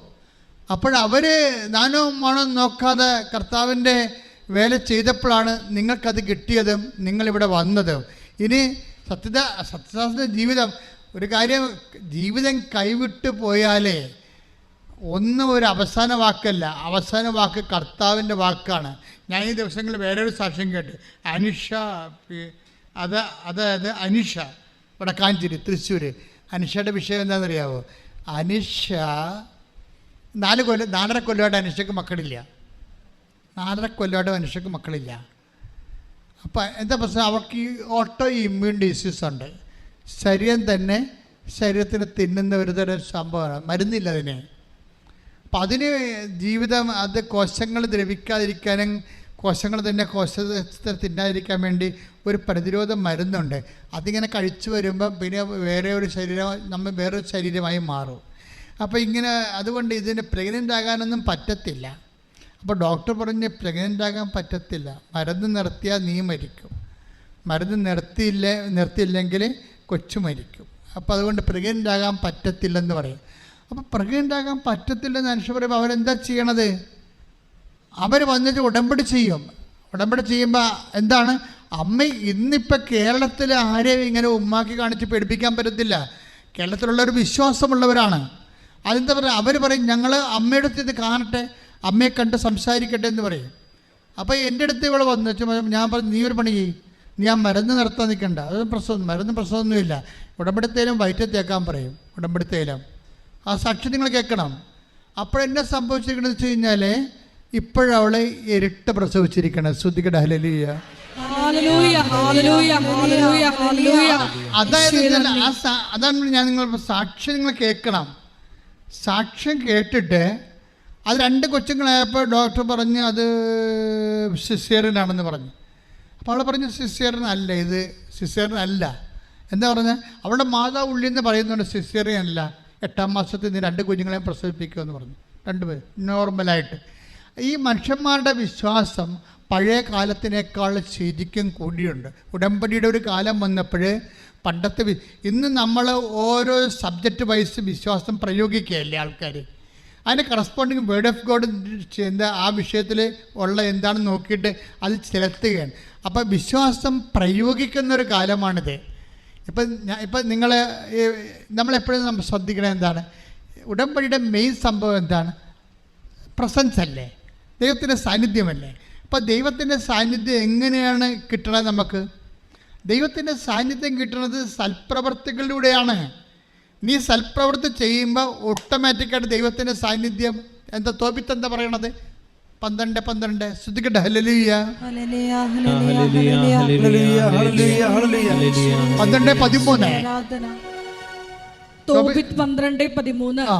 അപ്പോഴവർ നാനോ മണോ നോക്കാതെ കർത്താവിൻ്റെ വേല ചെയ്തപ്പോഴാണ് നിങ്ങൾക്കത് കിട്ടിയതും നിങ്ങളിവിടെ വന്നതും. ഇനി സത്യശാസ്ത്ര ജീവിതം ഒരു കാര്യം, ജീവിതം കൈവിട്ട് പോയാലേ ഒന്നും ഒരു അവസാന വാക്കല്ല, അവസാന വാക്ക് കർത്താവിൻ്റെ വാക്കാണ്. ഞാൻ ഈ ദിവസങ്ങളിൽ വേറൊരു സാക്ഷ്യം കേട്ട്, അതായത് അനിഷ വടക്കാഞ്ചേരി തൃശ്ശൂർ. അനിഷയുടെ വിഷയം എന്താണെന്നറിയാവോ? അനിഷ 4.5 കൊല്ലമായിട്ട് അനിഷയ്ക്ക് മക്കളില്ല. 4.5 കൊല്ലമായിട്ട് അനിഷയ്ക്ക് മക്കളില്ല. അപ്പം എന്താ പ്രശ്നം? അവർക്ക് ഈ ഓട്ടോ ഇമ്മ്യൂൺ ഡിസീസ് ഉണ്ട്. ശരീരത്തിന് തിന്നുന്ന ഒരു തരം സംഭവമാണ്, മരുന്നില്ല അതിന്. അപ്പം അതിന് ജീവിതം, അത് കോശങ്ങൾ ദ്രവിക്കാതിരിക്കാനും കോശങ്ങൾ തന്നെ കോശത്തെ തിന്നാതിരിക്കാൻ വേണ്ടി ഒരു പ്രതിരോധ മരുന്നുണ്ട്. അതിങ്ങനെ കഴിച്ചു വരുമ്പം പിന്നെ വേറൊരു ശരീരമായി മാറും. അപ്പോൾ ഇങ്ങനെ അതുകൊണ്ട് ഇതിന് പ്രഗ്നൻ്റ് ആകാനൊന്നും പറ്റത്തില്ല. അപ്പോൾ ഡോക്ടർ പറഞ്ഞ് പ്രഗ്നൻ്റ് ആകാൻ പറ്റത്തില്ല, മരുന്ന് നിർത്തിയാൽ നീ മരിക്കും, മരുന്ന് നിർത്തിയില്ലെങ്കിൽ കൊച്ചു മരിക്കും. അപ്പോൾ അതുകൊണ്ട് പ്രഗ്നൻ്റ് ആകാൻ പറ്റത്തില്ലെന്ന് പറയും. അപ്പോൾ പ്രഗ്നൻ്റ് ആകാൻ പറ്റത്തില്ലെന്ന് മനുഷ്യർ പറയുമ്പോൾ അവരെന്താ ചെയ്യണത്? അവർ വന്നിട്ട് ഉടമ്പടി ചെയ്യും. ഉടമ്പടി ചെയ്യുമ്പോൾ എന്താണ്? അമ്മ ഇന്നിപ്പോൾ കേരളത്തിൽ ആരെയും ഇങ്ങനെ ഉമ്മാക്കി കാണിച്ച് പേടിപ്പിക്കാൻ പറ്റത്തില്ല. കേരളത്തിലുള്ളവർ വിശ്വാസമുള്ളവരാണ്. അതെന്താ പറയുക? അവർ പറയും ഞങ്ങൾ അമ്മയുടെ അടുത്ത് ഇത് കാണട്ടെ, അമ്മയെ കണ്ട് സംസാരിക്കട്ടെ എന്ന് പറയും. അപ്പോൾ എൻ്റെ അടുത്ത് ഇവിടെ വന്നു ഞാൻ പറഞ്ഞു, നീ ഒരു പണി ചെയ്യും, നീ ആ മരുന്ന് നിർത്താൻ നിൽക്കണ്ട, അത് പ്രശ്നമൊന്നുമില്ല. ഉടമ്പടിത്തേലും വയറ്റിൽ തേക്കാൻ പറയും, ഉടമ്പടിത്തേലും. ആ സാക്ഷി നിങ്ങൾ കേൾക്കണം. അപ്പോഴെന്നെ സംഭവിച്ചിരിക്കണമെന്ന് വെച്ച് കഴിഞ്ഞാൽ ഇപ്പോഴവളെ ഇരുട്ട് പ്രസവിച്ചിരിക്കണം. ശ്രുതികട ഹല്ലേലൂയ. അതാണ് ഞാൻ നിങ്ങൾ സാക്ഷ്യം നിങ്ങൾ കേൾക്കണം. സാക്ഷ്യം കേട്ടിട്ട് അത് 2 കൊച്ചുങ്ങളായപ്പോൾ ഡോക്ടർ പറഞ്ഞ് അത് സിസേറിയനാണെന്ന് പറഞ്ഞു. അപ്പോൾ അവൾ പറഞ്ഞു സിസേറിയൻ അല്ല, ഇത് സിസേറിയൻ അല്ല. എന്താ പറഞ്ഞത്? അവളുടെ മാതാവ് ഉള്ളിൽ നിന്ന് പറയുന്നുണ്ട് സിസേറിയൻ അല്ല, 8ാം മാസത്തിൽ നീ 2 കുഞ്ഞുങ്ങളെയും പ്രസവിപ്പിക്കുമെന്ന് പറഞ്ഞു. 2 പേര് നോർമലായിട്ട്. ഈ മനുഷ്യന്മാരുടെ വിശ്വാസം പഴയ കാലത്തിനേക്കാൾ ശരിക്കും കൂടിയുണ്ട്. ഉടമ്പടിയുടെ ഒരു കാലം വന്നപ്പോൾ പണ്ടത്തെ ഇന്ന് നമ്മൾ ഓരോ സബ്ജക്റ്റ് വൈസ് വിശ്വാസം പ്രയോഗിക്കുകയല്ലേ ആൾക്കാർ. അതിന് കറസ്പോണ്ടിങ് വേർഡ് ഓഫ് ഗോഡ് എന്താ ആ വിഷയത്തിൽ ഉള്ള എന്താണെന്ന് നോക്കിയിട്ട് അത് ചെലുത്തുകയാണ്. അപ്പോൾ വിശ്വാസം പ്രയോഗിക്കുന്നൊരു കാലമാണിത്. ഇപ്പം നമ്മളെപ്പോഴും നമ്മൾ ശ്രദ്ധിക്കണത് എന്താണ്? ഉടമ്പടിയുടെ മെയിൻ സംഭവം എന്താണ്? പ്രസൻസ് അല്ലേ, ദൈവത്തിൻ്റെ സാന്നിധ്യമല്ലേ. അപ്പോൾ ദൈവത്തിൻ്റെ സാന്നിധ്യം എങ്ങനെയാണ് കിട്ടണത്? നമുക്ക് ദൈവത്തിൻ്റെ സാന്നിധ്യം കിട്ടുന്നത് സൽപ്രവർത്തികളിലൂടെയാണ്. നീ സൽപ്രവൃത്തി ചെയ്യുമ്പോൾ ഓട്ടോമാറ്റിക്കായിട്ട് ദൈവത്തിൻ്റെ സാന്നിധ്യം എന്താ? തോപിത്ത് എന്താ പറയണത്? 12:12 ശ്രുതികട്ടെ ഹല്ലേലൂയ. 12:13 തോബിത്ത് 12:13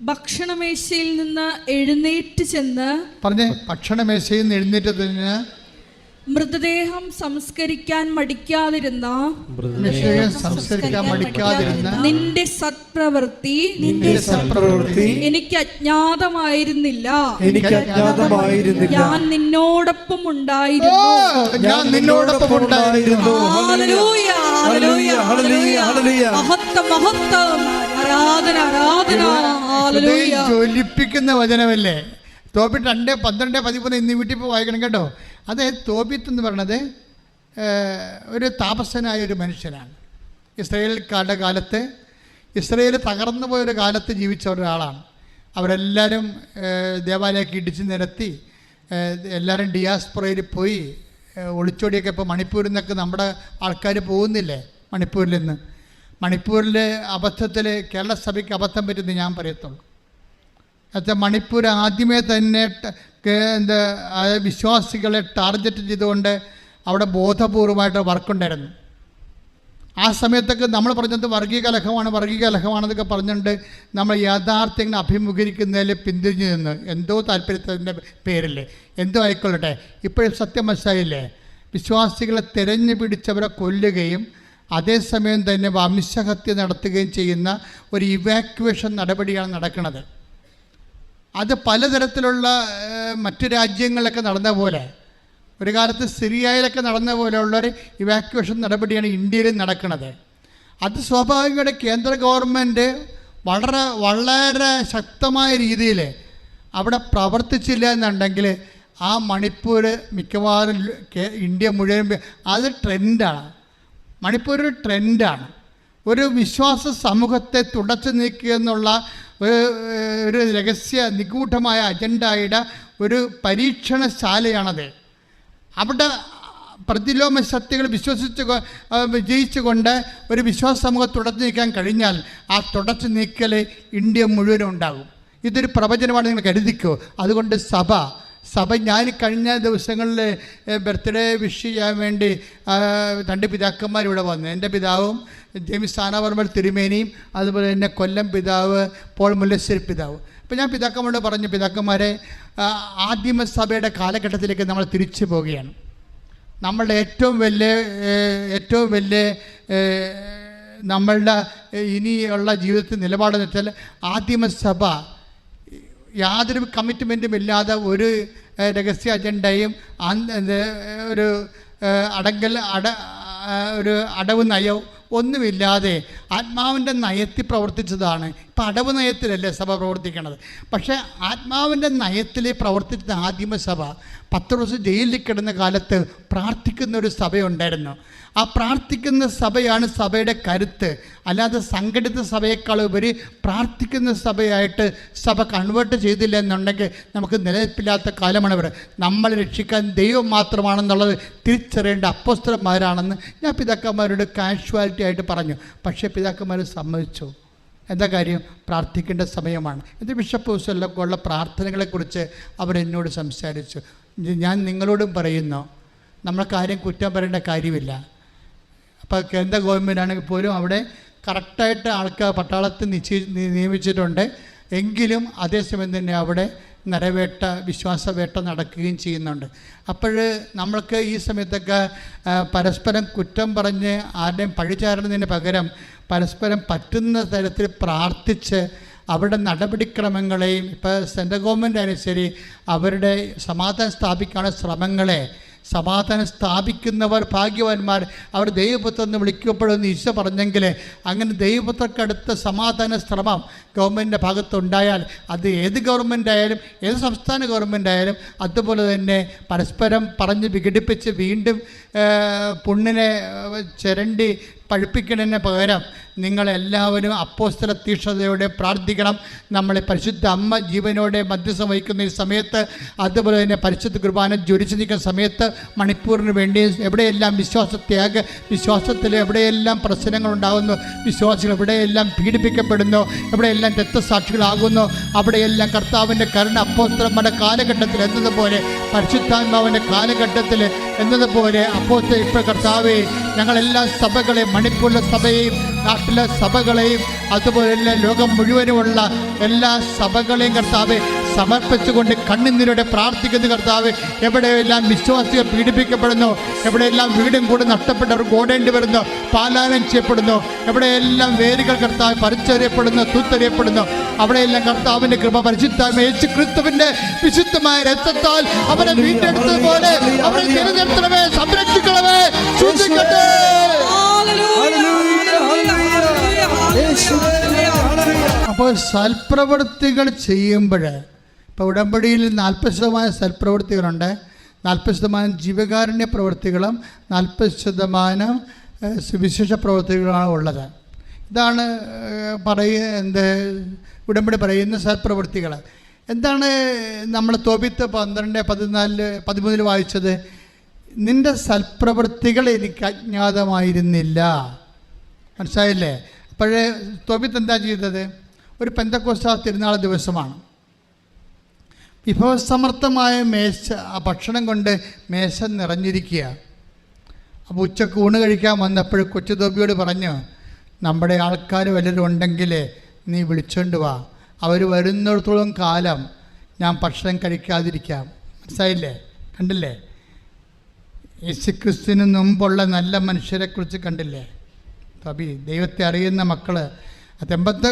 ഭക്ഷണമേശയിൽ നിന്ന് എഴുന്നേറ്റ് ചെന്ന് പറഞ്ഞേ, ഭക്ഷണമേശയിൽ നിന്ന് എഴുന്നേറ്റ് ചെന്ന് മൃതദേഹം സംസ്കരിക്കാൻ മടിക്കാതിരുന്ന നിന്റെ സത്പ്രവൃത്തി എനിക്ക് അജ്ഞാതമായിരുന്നില്ല. ഞാൻ നിന്നോടൊപ്പം ഉണ്ടായിരുന്നു. ജ്വലിപ്പിക്കുന്ന വചനമല്ലേ തോബിത്ത് 2:12-13 ഇന്ന് വീട്ടിൽ പോയി വായിക്കണം കേട്ടോ. അതായത് തോബിത്ത് എന്ന് പറയണത് ഒരു താപസനായ ഒരു മനുഷ്യനാണ്. ഇസ്രായേൽക്കാരുടെ കാലത്ത്, ഇസ്രായേൽ തകർന്നു പോയൊരു കാലത്ത് ജീവിച്ച ഒരാളാണ്. അവരെല്ലാവരും ദേവാലയമൊക്കെ ഇടിച്ച് നിരത്തി, എല്ലാവരും ഡിയാസ്പൊറയിൽ പോയി ഒളിച്ചോടിയൊക്കെ. ഇപ്പോൾ മണിപ്പൂരിൽ നിന്നൊക്കെ നമ്മുടെ ആൾക്കാർ പോകുന്നില്ലേ മണിപ്പൂരിൽ നിന്ന്. മണിപ്പൂരിൽ അബദ്ധത്തിൽ കേരള സഭയ്ക്ക് അബദ്ധം പറ്റുന്നത് ഞാൻ പറയത്തുള്ളൂ. എന്നുവെച്ചാൽ മണിപ്പൂർ ആദ്യമേ തന്നെ വിശ്വാസികളെ ടാർഗറ്റ് ചെയ്തുകൊണ്ട് അവിടെ ബോധപൂർവമായിട്ട് വർക്കുണ്ടായിരുന്നു. ആ സമയത്തൊക്കെ നമ്മൾ പറഞ്ഞത് വർഗീയ കലഹമാണെന്നൊക്കെ പറഞ്ഞുകൊണ്ട് നമ്മൾ യാഥാർത്ഥ്യങ്ങൾ അഭിമുഖീകരിക്കുന്നതിൽ പിന്തിരിഞ്ഞു നിന്ന് എന്തോ താല്പര്യത്തിൻ്റെ പേരിൽ എന്തോ ആയിക്കൊള്ളട്ടെ. ഇപ്പോഴും സത്യം മനസ്സിലായില്ലേ? വിശ്വാസികളെ തിരഞ്ഞു പിടിച്ചവരെ കൊല്ലുകയും അതേസമയം തന്നെ വംശഹത്യ നടത്തുകയും ചെയ്യുന്ന ഒരു ഇവാക്യുവേഷൻ നടപടിയാണ് നടക്കുന്നത്. അത് പലതരത്തിലുള്ള മറ്റു രാജ്യങ്ങളിലൊക്കെ നടന്ന പോലെ, ഒരു കാലത്ത് സിറിയയിലൊക്കെ നടന്ന പോലെയുള്ളൊരു ഇവാക്യുവേഷൻ നടപടിയാണ് ഇന്ത്യയിൽ നടക്കുന്നത്. അത് സ്വാഭാവികമായിട്ട് കേന്ദ്ര ഗവൺമെൻറ് വളരെ ശക്തമായ രീതിയിൽ അവിടെ പ്രവർത്തിച്ചില്ല എന്നുണ്ടെങ്കിൽ ആ മണിപ്പൂർ മിക്കവാറും ഇന്ത്യ മുഴുവൻ അത് ട്രെൻഡാണ്. മണിപ്പൂർ ഒരു ട്രെൻഡാണ്. ഒരു വിശ്വാസ സമൂഹത്തെ തുടച്ചു നീക്കുക എന്നുള്ള ഒരു രഹസ്യ നിഗൂഢമായ അജണ്ടയുടെ ഒരു പരീക്ഷണശാലയാണത്. അവിടെ പ്രതിലോമ ശക്തികൾ വിജയിച്ചുകൊണ്ട് ഒരു വിശ്വാസ സമൂഹം തുടച്ചു നീക്കാൻ കഴിഞ്ഞാൽ ആ തുടച്ചു നീക്കൽ ഇന്ത്യ മുഴുവനും ഉണ്ടാകും. ഇതൊരു പ്രവചനമാണ്, നിങ്ങൾ കരുതിക്കോ. അതുകൊണ്ട് സഭ ഞാൻ കഴിഞ്ഞ ദിവസങ്ങളിൽ ബർത്ത്ഡേ വിഷ് ചെയ്യാൻ വേണ്ടി 2 പിതാക്കന്മാരിവിടെ വന്നു. എൻ്റെ പിതാവും ജെയിംസ് സാനാവർമ്മ തിരുമേനിയും, അതുപോലെ തന്നെ കൊല്ലം പിതാവ് പോൾ മുല്ലശ്ശേരി പിതാവ്. അപ്പോൾ ഞാൻ പിതാക്കന്മാരോട് പറഞ്ഞു, പിതാക്കന്മാരെ, ആദിമസഭയുടെ കാലഘട്ടത്തിലേക്ക് നമ്മൾ തിരിച്ചു പോവുകയാണ്. നമ്മളുടെ ഏറ്റവും വലിയ നമ്മളുടെ ഇനിയുള്ള ജീവിതത്തിൽ നിലപാടെന്ന് വെച്ചാൽ ആദിമസഭ യാതൊരു കമ്മിറ്റ്മെൻറ്റും ഇല്ലാതെ ഒരു രഹസ്യ അജണ്ടയും ഒരു ഒരു അടവ് നയവും ഒന്നുമില്ലാതെ ആത്മാവിൻ്റെ നയത്തിൽ പ്രവർത്തിച്ചതാണ്. ഇപ്പം അടവ് നയത്തിലല്ലേ സഭ പ്രവർത്തിക്കണത്. പക്ഷേ ആത്മാവിൻ്റെ നയത്തിൽ പ്രവർത്തിച്ച ആദിമസഭ 10 ദിവസം ജയിലിൽ കിടന്ന കാലത്ത് പ്രാർത്ഥിക്കുന്ന ഒരു സഭയുണ്ടായിരുന്നു. ആ പ്രാർത്ഥിക്കുന്ന സഭയാണ് സഭയുടെ കരുത്ത്. അല്ലാതെ സംഘടിത സഭയേക്കാൾ ഉപരി പ്രാർത്ഥിക്കുന്ന സഭയായിട്ട് സഭ കൺവേർട്ട് ചെയ്തില്ല എന്നുണ്ടെങ്കിൽ നമുക്ക് നിലനിൽപ്പില്ലാത്ത കാലമാണ് ഇവർ. നമ്മളെ രക്ഷിക്കാൻ ദൈവം മാത്രമാണെന്നുള്ളത് തിരിച്ചറിയേണ്ട അപ്പോസ്തലന്മാരാണെന്ന് ഞാൻ പിതാക്കന്മാരോട് കാഷ്വാലിറ്റി ആയിട്ട് പറഞ്ഞു. പക്ഷേ പിതാക്കന്മാർ സമ്മതിച്ചു. എന്താ കാര്യം? പ്രാർത്ഥിക്കേണ്ട സമയമാണ്. ഇത് ബിഷപ്പ് ഹൗസിലൊക്കെ ഉള്ള പ്രാർത്ഥനകളെക്കുറിച്ച് അവരെന്നോട് സംസാരിച്ചു. ഞാൻ നിങ്ങളോടും പറയുന്നു, നമ്മൾക്ക് ആരും കുറ്റം പറയേണ്ട കാര്യമില്ല. അപ്പോൾ കേന്ദ്ര ഗവൺമെൻറ് ആണെങ്കിൽ പോലും അവിടെ കറക്റ്റായിട്ട് ആൾക്കാർ പട്ടാളത്തിൽ നിയമിച്ചിട്ടുണ്ട്. എങ്കിലും അതേസമയം തന്നെ അവിടെ നരവേട്ട, വിശ്വാസവേട്ട നടക്കുകയും ചെയ്യുന്നുണ്ട്. അപ്പോൾ നമ്മൾക്ക് ഈ സമയത്തൊക്കെ പരസ്പരം കുറ്റം പറഞ്ഞ് ആരുടെയും പഴിചാരുന്നതിന് പകരം പരസ്പരം പറ്റുന്ന തരത്തിൽ പ്രാർത്ഥിച്ച് അവരുടെ നടപടിക്രമങ്ങളെയും, ഇപ്പോൾ സെൻട്രൽ ഗവൺമെൻറ് ആയാലും ശരി, അവരുടെ സമാധാനം സ്ഥാപിക്കാനുള്ള ശ്രമങ്ങളെ, സമാധാനം സ്ഥാപിക്കുന്നവർ ഭാഗ്യവാന്മാർ, അവർ ദൈവപുത്രൻ എന്ന് വിളിക്കപ്പെടുമെന്ന് ഈശോ പറഞ്ഞെങ്കിൽ അങ്ങനെ ദൈവപുത്രക്കടുത്ത സമാധാന ശ്രമം ഗവൺമെൻറ്റിൻ്റെ ഭാഗത്തുണ്ടായാൽ, അത് ഏത് ഗവൺമെൻറ് ആയാലും ഏത് സംസ്ഥാന ഗവൺമെൻറ് ആയാലും അതുപോലെ തന്നെ പരസ്പരം പറഞ്ഞ് വിഘടിപ്പിച്ച് വീണ്ടും പുണ്ണിനെ ചിരണ്ടി പഴുപ്പിക്കുന്നതിന് പകരം നിങ്ങളെല്ലാവരും അപ്പോസ്തല തീക്ഷ്ണതയോടെ പ്രാർത്ഥിക്കണം. നമ്മളെ പരിശുദ്ധ അമ്മ ജീവനോടെ മധ്യസ്ഥം വഹിക്കുന്ന ഈ സമയത്ത്, അതുപോലെ തന്നെ പരിശുദ്ധ കുർബാന ജ്വലിച്ചു നിൽക്കുന്ന സമയത്ത്, മണിപ്പൂറിന് വേണ്ടി എവിടെയെല്ലാം വിശ്വാസത്തിൽ എവിടെയെല്ലാം പ്രശ്നങ്ങളുണ്ടാകുന്നു, വിശ്വാസികൾ എവിടെയെല്ലാം പീഡിപ്പിക്കപ്പെടുന്നു, എവിടെയെല്ലാം രക്തസാക്ഷികളാകുന്നു, അവിടെയെല്ലാം കർത്താവിൻ്റെ കരുണ അപ്പോസ്തലന്മാരുടെ കാലഘട്ടത്തിൽ എന്നതുപോലെ, പരിശുദ്ധാത്മാവിൻ്റെ കാലഘട്ടത്തിൽ എന്നതുപോലെ അപ്പോസ്തലൻ ഇപ്പോൾ കർത്താവേ ഞങ്ങളെല്ലാ സഭകളെയും, മണിപ്പൂരിലെ സഭയെയും നാട്ടിലെ സഭകളെയും അതുപോലെ ലോകം മുഴുവനുമുള്ള എല്ലാ സഭകളെയും കർത്താവെ സമർപ്പിച്ചുകൊണ്ട് കണ്ണുനീരോടെ പ്രാർത്ഥിക്കുന്ന കർത്താവ്, എവിടെയെല്ലാം വിശ്വാസികൾ പീഡിപ്പിക്കപ്പെടുന്നു, എവിടെയെല്ലാം വീടും കൂടെ നഷ്ടപ്പെട്ടവർക്ക് ഓടേണ്ടി വരുന്നു, പാലായനം ചെയ്യപ്പെടുന്നു, എവിടെയെല്ലാം വേരുകൾ കർത്താവ് പറിച്ചെറിയപ്പെടുന്നു, തൂത്തെറിയപ്പെടുന്നു, അവിടെയെല്ലാം കർത്താവിൻ്റെ കൃപ പരിശുദ്ധമായ യേശു ക്രിസ്തുവിൻ്റെ വിശുദ്ധമായ രക്തത്താൽ അവരെ വീണ്ടെടുത്തതുപോലെ അവരെ തിരഞ്ഞെടുക്കണമേ, സംരക്ഷിക്കണമേ, സൂക്ഷിക്കട്ടെ. അപ്പോൾ സൽപ്രവൃത്തികൾ ചെയ്യുമ്പോൾ, ഇപ്പോൾ ഉടമ്പടിയിൽ 40% സൽപ്രവൃത്തികളുണ്ട്, 40% ജീവകാരുണ്യ പ്രവൃത്തികളും 40% സുവിശേഷ പ്രവൃത്തികളാണ് ഉള്ളത്. ഇതാണ് ഉടമ്പടി പറയുന്ന സൽപ്രവൃത്തികൾ. എന്താണ് നമ്മൾ തോബിത്ത് 12:14-13 വായിച്ചത്? നിൻ്റെ സൽപ്രവൃത്തികൾ എനിക്ക് അജ്ഞാതമായിരുന്നില്ല. മനസ്സിലായില്ലേ? അപ്പോഴേ തോബിത്ത് എന്താ ചെയ്തത്? ഒരു പെന്തക്കോസ്താ തിരുനാൾ ദിവസമാണ്. വിഭവസമർത്ഥമായ മേശ, ആ ഭക്ഷണം കൊണ്ട് മേശ നിറഞ്ഞിരിക്കുക. അപ്പോൾ ഉച്ചക്ക് ഊണ് കഴിക്കാൻ വന്നപ്പോൾ കൊച്ചു തോബിയോട് പറഞ്ഞു, നമ്മുടെ ആൾക്കാർ വല്ലതും ഉണ്ടെങ്കിൽ നീ വിളിച്ചോണ്ട് വാ, അവർ വരുന്നിടത്തോളം കാലം ഞാൻ ഭക്ഷണം കഴിക്കാതിരിക്കാം. മനസ്സിലായില്ലേ? കണ്ടില്ലേ? യേശുക്രിസ്തുവിന് മുമ്പുള്ള നല്ല മനുഷ്യരെക്കുറിച്ച് കണ്ടില്ലേ? തബി ദൈവത്തെ അറിയുന്ന മക്കൾ.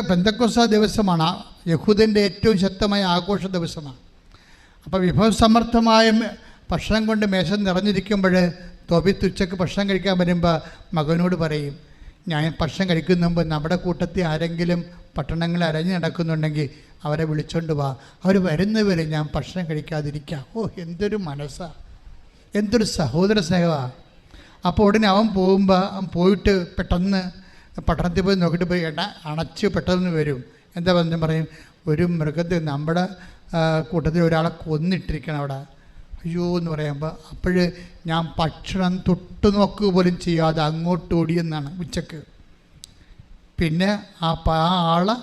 പെന്തക്കോസ്താ ദിവസമാണ്, യഹൂദൻ്റെ ഏറ്റവും ശക്തമായ ആഘോഷ ദിവസമാണ്. അപ്പോൾ വിഭവസമർത്ഥമായ ഭക്ഷണം കൊണ്ട് മേശ നിറഞ്ഞിരിക്കുമ്പോൾ തോബിത്ത് ഉച്ചക്ക് ഭക്ഷണം കഴിക്കാൻ വരുമ്പോൾ മകനോട് പറയും, ഞാൻ ഭക്ഷണം കഴിക്കുന്ന മുമ്പ് നമ്മുടെ കൂട്ടത്തിൽ ആരെങ്കിലും പട്ടണങ്ങളിൽ അരഞ്ഞു നടക്കുന്നുണ്ടെങ്കിൽ അവരെ വിളിച്ചോണ്ട് വാ, അവർ വരുന്നവരെ ഞാൻ ഭക്ഷണം കഴിക്കാതിരിക്കാം. ഓ, എന്തൊരു മനസ്സാണ്, എന്തൊരു സഹോദര സ്നേഹമാണ്. അപ്പോൾ ഉടനെ അവൻ പോയിട്ട് പെട്ടെന്ന് പട്ടണത്തിൽ പോയി നോക്കിയിട്ട് പോയി അണച്ച് പെട്ടെന്ന് വരും. എന്താ പറയും, ഒരു മൃഗത്തെ നമ്മുടെ കൂട്ടത്തിൽ ഒരാളെ കൊന്നിട്ടിരിക്കണം അവിടെ. അയ്യോ എന്ന് പറയുമ്പോൾ അപ്പോൾ ഞാൻ ഭക്ഷണം തൊട്ട് നോക്കുക പോലും ചെയ്യാതെ അങ്ങോട്ട് ഓടിയെന്നാണ് ഉച്ചക്ക്. പിന്നെ ആളെ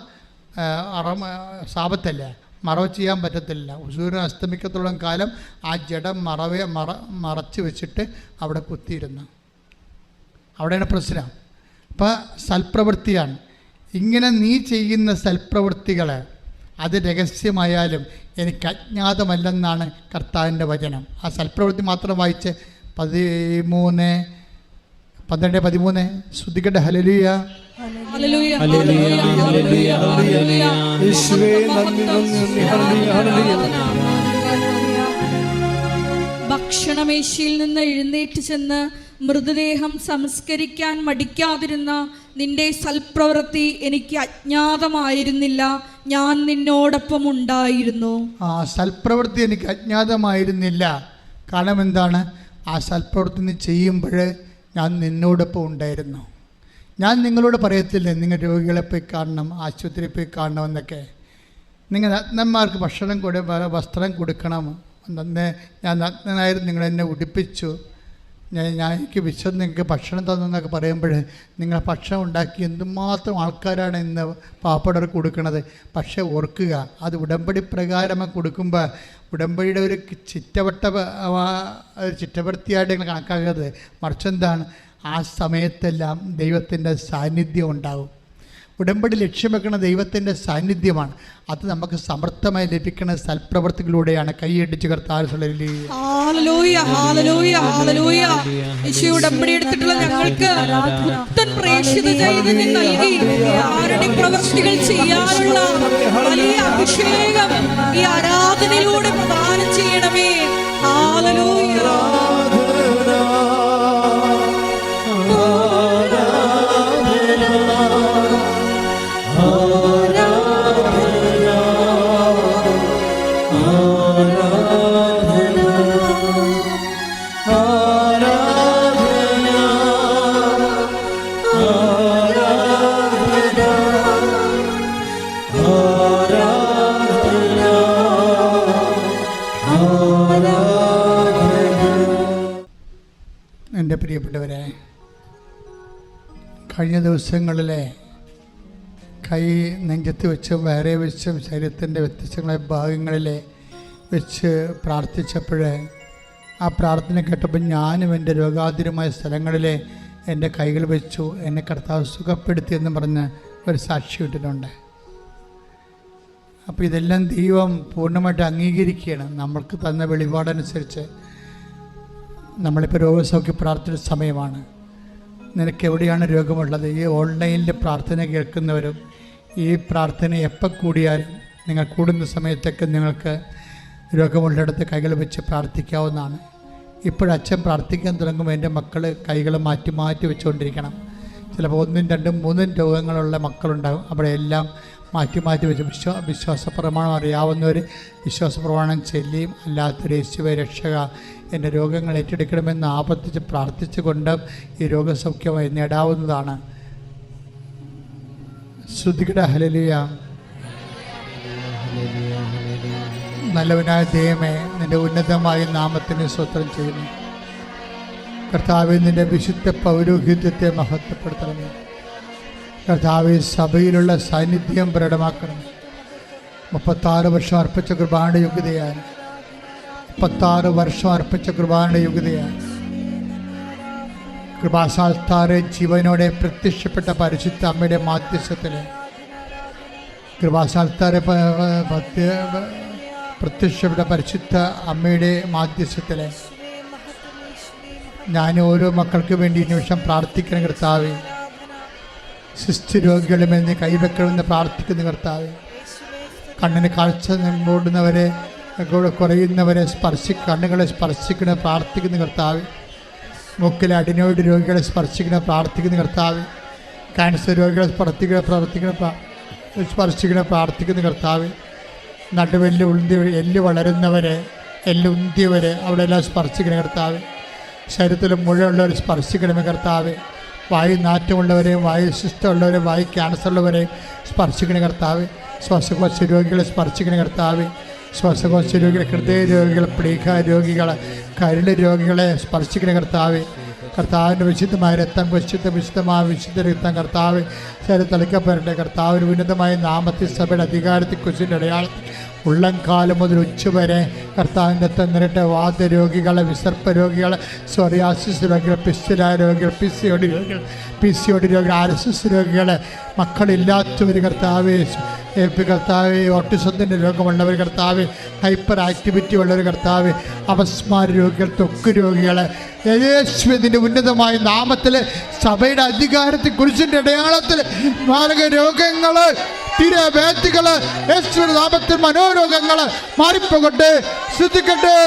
സാപത്തല്ലേ, മറവ് ചെയ്യാൻ പറ്റത്തില്ല. സൂര്യൻ അസ്തമിക്കത്തോളം കാലം ആ ജഡം മറച്ച് വെച്ചിട്ട് അവിടെ കുത്തിയിരുന്നു. അവിടെയാണ് പ്രശ്നം. അപ്പം സൽപ്രവൃത്തിയാണ്. ഇങ്ങനെ നീ ചെയ്യുന്ന സൽപ്രവൃത്തികൾ അത് രഹസ്യമായാലും എനിക്ക് അജ്ഞാതമല്ലെന്നാണ് കർത്താവിൻ്റെ വചനം. ആ സൽപ്രവൃത്തി മാത്രം വായിച്ച് 12:13 ശ്രുതികട്ടെ. ഹല്ലേലൂയ, ഹല്ലേലൂയ, യേശുവേ നന്ദി, നന്ദി, ഹല്ലേലൂയ, ഹല്ലേലൂയ. ഭക്ഷണമേശയിൽ നിന്ന് എഴുന്നേറ്റ് ചെന്ന് മൃതദേഹം സംസ്കരിക്കാൻ മടിക്കാതിരുന്ന നിന്റെ സൽപ്രവൃത്തി എനിക്ക് അജ്ഞാതമായിരുന്നില്ല, ഞാൻ നിന്നോടൊപ്പം ഉണ്ടായിരുന്നു. ആ സൽപ്രവൃത്തി എനിക്ക് അജ്ഞാതമായിരുന്നില്ല. കാരണം എന്താണ്? ആ സൽപ്രവൃത്തി നീ ചെയ്യുമ്പോൾ ഞാൻ നിന്നോടൊപ്പം ഉണ്ടായിരുന്നു. ഞാൻ നിങ്ങളോട് പറയത്തില്ലേ നിങ്ങൾ രോഗികളെ പോയി കാണണം, ആശുപത്രിയിൽ പോയി കാണണമെന്നൊക്കെ. നിങ്ങൾ നഗ്നന്മാർക്ക് ഭക്ഷണം വസ്ത്രം കൊടുക്കണം. ഞാൻ നഗ്നനായിരുന്നു, നിങ്ങളെന്നെ ഉടുപ്പിച്ചു, ഞാൻ എനിക്ക് വിശ്വം നിങ്ങൾക്ക് ഭക്ഷണം തന്നെന്നൊക്കെ പറയുമ്പോൾ നിങ്ങൾ ഭക്ഷണം ഉണ്ടാക്കി എന്തുമാത്രം ആൾക്കാരാണ് ഇന്ന് പാവപ്പെട്ടവർക്ക് കൊടുക്കുന്നത്. പക്ഷേ ഓർക്കുക, അത് ഉടമ്പടി പ്രകാരം കൊടുക്കുമ്പോൾ ഉടമ്പടിയുടെ ഒരു ചിറ്റവൃത്തിയായിട്ട് നിങ്ങൾ കണക്കാക്കരുത്. മറിച്ചെന്താണ്, ആ സമയത്തെല്ലാം ദൈവത്തിൻ്റെ സാന്നിധ്യം ഉണ്ടാകും. ഉടമ്പടി ലക്ഷ്യം വെക്കുന്ന ദൈവത്തിൻ്റെ സാന്നിധ്യമാണ്. അത് നമുക്ക് സമർത്ഥമായി ലഭിക്കുന്ന സൽപ്രവർത്തികളിലൂടെയാണ്. കൈയടിച്ച് കർത്താവ് ഉടമ്പടി എടുത്തിട്ടുള്ള ഞങ്ങൾക്ക് പുത്തൻ പ്രേക്ഷിത ചൈതന്യം നൽകി ആരുടെ പ്രവർത്തികൾ ചെയ്യാനുള്ള വലിയ അഭിഷേകം ഈ ആരാധനയിലൂടെ പ്രദാനം ചെയ്യണമേ. ഹല്ലേലൂയ. എൻ്റെ പ്രിയപ്പെട്ടവരെ, കഴിഞ്ഞ ദിവസങ്ങളിലെ കൈ നെഞ്ചത്ത് വെച്ചും വയറെ വെച്ചും ശരീരത്തിൻ്റെ വ്യത്യസ്തങ്ങളായ ഭാഗങ്ങളിൽ വെച്ച് പ്രാർത്ഥിച്ചപ്പോൾ ആ പ്രാർത്ഥന കേട്ടപ്പോൾ ഞാനും എൻ്റെ രോഗാതുരമായ സ്ഥലങ്ങളിൽ എൻ്റെ കൈകൾ വെച്ചു, എന്നെ കർത്താവ് സുഖപ്പെടുത്തിയെന്ന് പറഞ്ഞ് ഒരു സാക്ഷി ഇട്ടിട്ടുണ്ട്. അപ്പോൾ ഇതെല്ലാം ദൈവം പൂർണ്ണമായിട്ട് അംഗീകരിക്കുകയാണ്. നമ്മൾക്ക് തന്ന വെളിപാടനുസരിച്ച് നമ്മളിപ്പോൾ രോഗസൗഖ്യ പ്രാർത്ഥന സമയമാണ്. നിനക്ക് എവിടെയാണ് രോഗമുള്ളത്? ഈ ഓൺലൈനിൽ പ്രാർത്ഥന കേൾക്കുന്നവരും ഈ പ്രാർത്ഥന എപ്പോൾ കൂടിയാലും നിങ്ങൾ കൂടുന്ന സമയത്തൊക്കെ നിങ്ങൾക്ക് രോഗമുള്ളിടത്ത് കൈകൾ വെച്ച് പ്രാർത്ഥിക്കാവുന്നതാണ്. ഇപ്പോഴച്ഛൻ പ്രാർത്ഥിക്കാൻ തുടങ്ങുമ്പോൾ എൻ്റെ മക്കൾ കൈകൾ മാറ്റി മാറ്റി വെച്ചുകൊണ്ടിരിക്കണം. ചിലപ്പോൾ 1, 2, 3 രോഗങ്ങളുള്ള മക്കളുണ്ടാകും. അവിടെ എല്ലാം മാറ്റി മാറ്റി വെച്ച് വിശ്വാസ പ്രമാണം അറിയാവുന്നവർ വിശ്വാസ പ്രമാണം ചൊല്ലിയും അല്ലാത്തൊരു യേശുവേ രക്ഷക എൻ്റെ രോഗങ്ങൾ ഏറ്റെടുക്കണമെന്ന് ആവർത്തിച്ച് പ്രാർത്ഥിച്ചുകൊണ്ട് ഈ രോഗസൗഖ്യമായി നേടാവുന്നതാണ്. ശ്രുതികട ഹല്ലേലൂയ. നല്ലവനായ ദൈവമേ, നിൻ്റെ ഉന്നതമായ നാമത്തിന് സ്തോത്രം ചെയ്യുന്നു. കർത്താവേ, നിൻ്റെ വിശുദ്ധ പൗരോഹിത്യത്തെ മഹത്വപ്പെടുത്തണമേ. കർത്താവേ, സഭയിലുള്ള സാന്നിധ്യം പ്രകടമാക്കണം. 36 വർഷം അർപ്പിച്ച കൃപാന്റെ യോഗ്യതയാണ്. 36 വർഷം അർപ്പിച്ച കൃപാന്റെ യോഗ്യതയാണ്. കൃപാസാൽത്താറെ ജീവനോടെ പ്രത്യക്ഷപ്പെട്ട പരിശുദ്ധ അമ്മയുടെ മാധ്യസ്ഥത്തിൽ കൃപാസാൽത്താറെ പ്രത്യക്ഷപ്പെട്ട പരിശുദ്ധ അമ്മയുടെ മാധ്യസ്ഥത്തിൽ ഞാൻ ഓരോ മക്കൾക്ക് വേണ്ടി നിമിഷം പ്രാർത്ഥിക്കണം കർത്താവേ. ശിസ്തുരോഗികളുമെന്ന് കൈവെക്കണമെന്ന് പ്രാർത്ഥിക്കുന്ന കർത്താവേ. കണ്ണിന് കാഴ്ച മൂടുന്നവരെ കുറയുന്നവരെ കണ്ണുകളെ സ്പർശിക്കണ പ്രാർത്ഥിക്കുന്ന കർത്താവേ. മൂക്കിലെ അഡിനോയിഡ് രോഗികളെ സ്പർശിക്കണ പ്രാർത്ഥിക്കുന്ന കർത്താവേ. ക്യാൻസർ രോഗികളെ സ്പർശിക്കണ പ്രാർത്ഥിക്കുന്ന കർത്താവേ. നടുവെല്ല് എല്ല് വളരുന്നവരെ, എല്ല് ഉന്തിയവരെ അവിടെ എല്ലാം സ്പർശിക്കണ കർത്താവേ. ശരീരത്തിൽ മുഴുവനുള്ളവരെ സ്പർശിക്കണമേ കർത്താവേ. വായു നാറ്റമുള്ളവരെയും വായു ശിഷ്ടമുള്ളവരെയും വായു ക്യാൻസറുള്ളവരെയും സ്പർശിക്കണ കർത്താവേ. ശ്വാസകോശ രോഗികളെ സ്പർശിക്കണ കർത്താവേ. ശ്വാസകോശ രോഗികളെ, ഹൃദയ രോഗികളെ, പ്ലീഹ രോഗികളെ, കരള് രോഗികളെ സ്പർശിക്കണ കർത്താവേ. കർത്താവിൻ്റെ വിശുദ്ധമായ രക്തം, വിശുദ്ധമായ വിശുദ്ധ രക്തം കർത്താവ് ശരീരത്തളിക്കപ്പെടട്ടെ. കർത്താവിന് ഉന്നതമായ നാമത്തിൽ സഭയുടെ അധികാരത്തിൽ കുശിൻ്റെ അടയാളത്തിൽ ഉള്ളംകാലം മുതൽ ഉച്ചവരെ കർത്താവിൻ്റെ രക്തം നിരട്ടെ. വാതരോഗികളെ, വിസർപ്പ രോഗികളെ, സോറിയാസിസ് രോഗികൾ, പിസ്റ്റിലായ രോഗികൾ, PCOD രോഗികൾ, RSS രോഗികളെ, മക്കളില്ലാത്തവർ കർത്താവേ, കർത്താവേ, ഓട്ടിസത്തിൻ്റെ രോഗമുള്ളവർ കർത്താവേ, ഹൈപ്പർ ആക്ടിവിറ്റി ഉള്ളവർ കർത്താവേ, അപസ്മാര രോഗികൾ, ത്വക്ക് രോഗികളെ യേശുവിൻ്റെ ഉന്നതമായ നാമത്തിൽ സഭയുടെ അധികാരത്തിൽ കുരിശിൻ്റെ അടയാളത്തിൽ മാരക രോഗങ്ങൾ, തിരവേദികൾ യേശുവിന്റെ നാമത്തിൽ മനോരോഗങ്ങൾ മാറിപ്പോകട്ടെ. ശ്രദ്ധിക്കട്ടെ.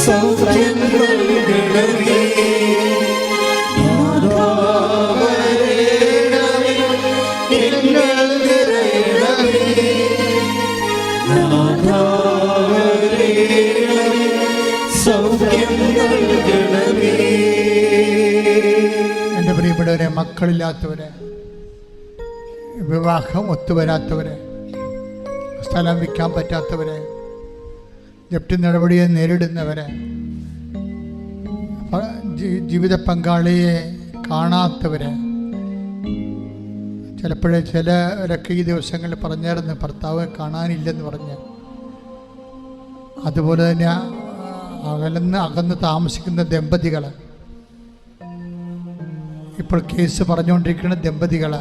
സൗഖ്യം എൻ്റെ പ്രിയപ്പെട്ടവരെ, മക്കളില്ലാത്തവരെ, വിവാഹം ഒത്തുവരാത്തവരെ, സ്ഥലം വിൽക്കാൻ പറ്റാത്തവരെ, ജപ്തി നടപടിയെ നേരിടുന്നവരെ, ജീവിത പങ്കാളിയെ കാണാത്തവരെ, ചിലപ്പോഴേ ചിലരൊക്കെ ഈ ദിവസങ്ങളിൽ പറഞ്ഞായിരുന്നു ഭർത്താവ് കാണാനില്ലെന്ന് പറഞ്ഞ്. അതുപോലെ തന്നെ അകന്ന് താമസിക്കുന്ന ദമ്പതികൾ, ഇപ്പോൾ കേസ് പറഞ്ഞുകൊണ്ടിരിക്കുന്ന ദമ്പതികൾ,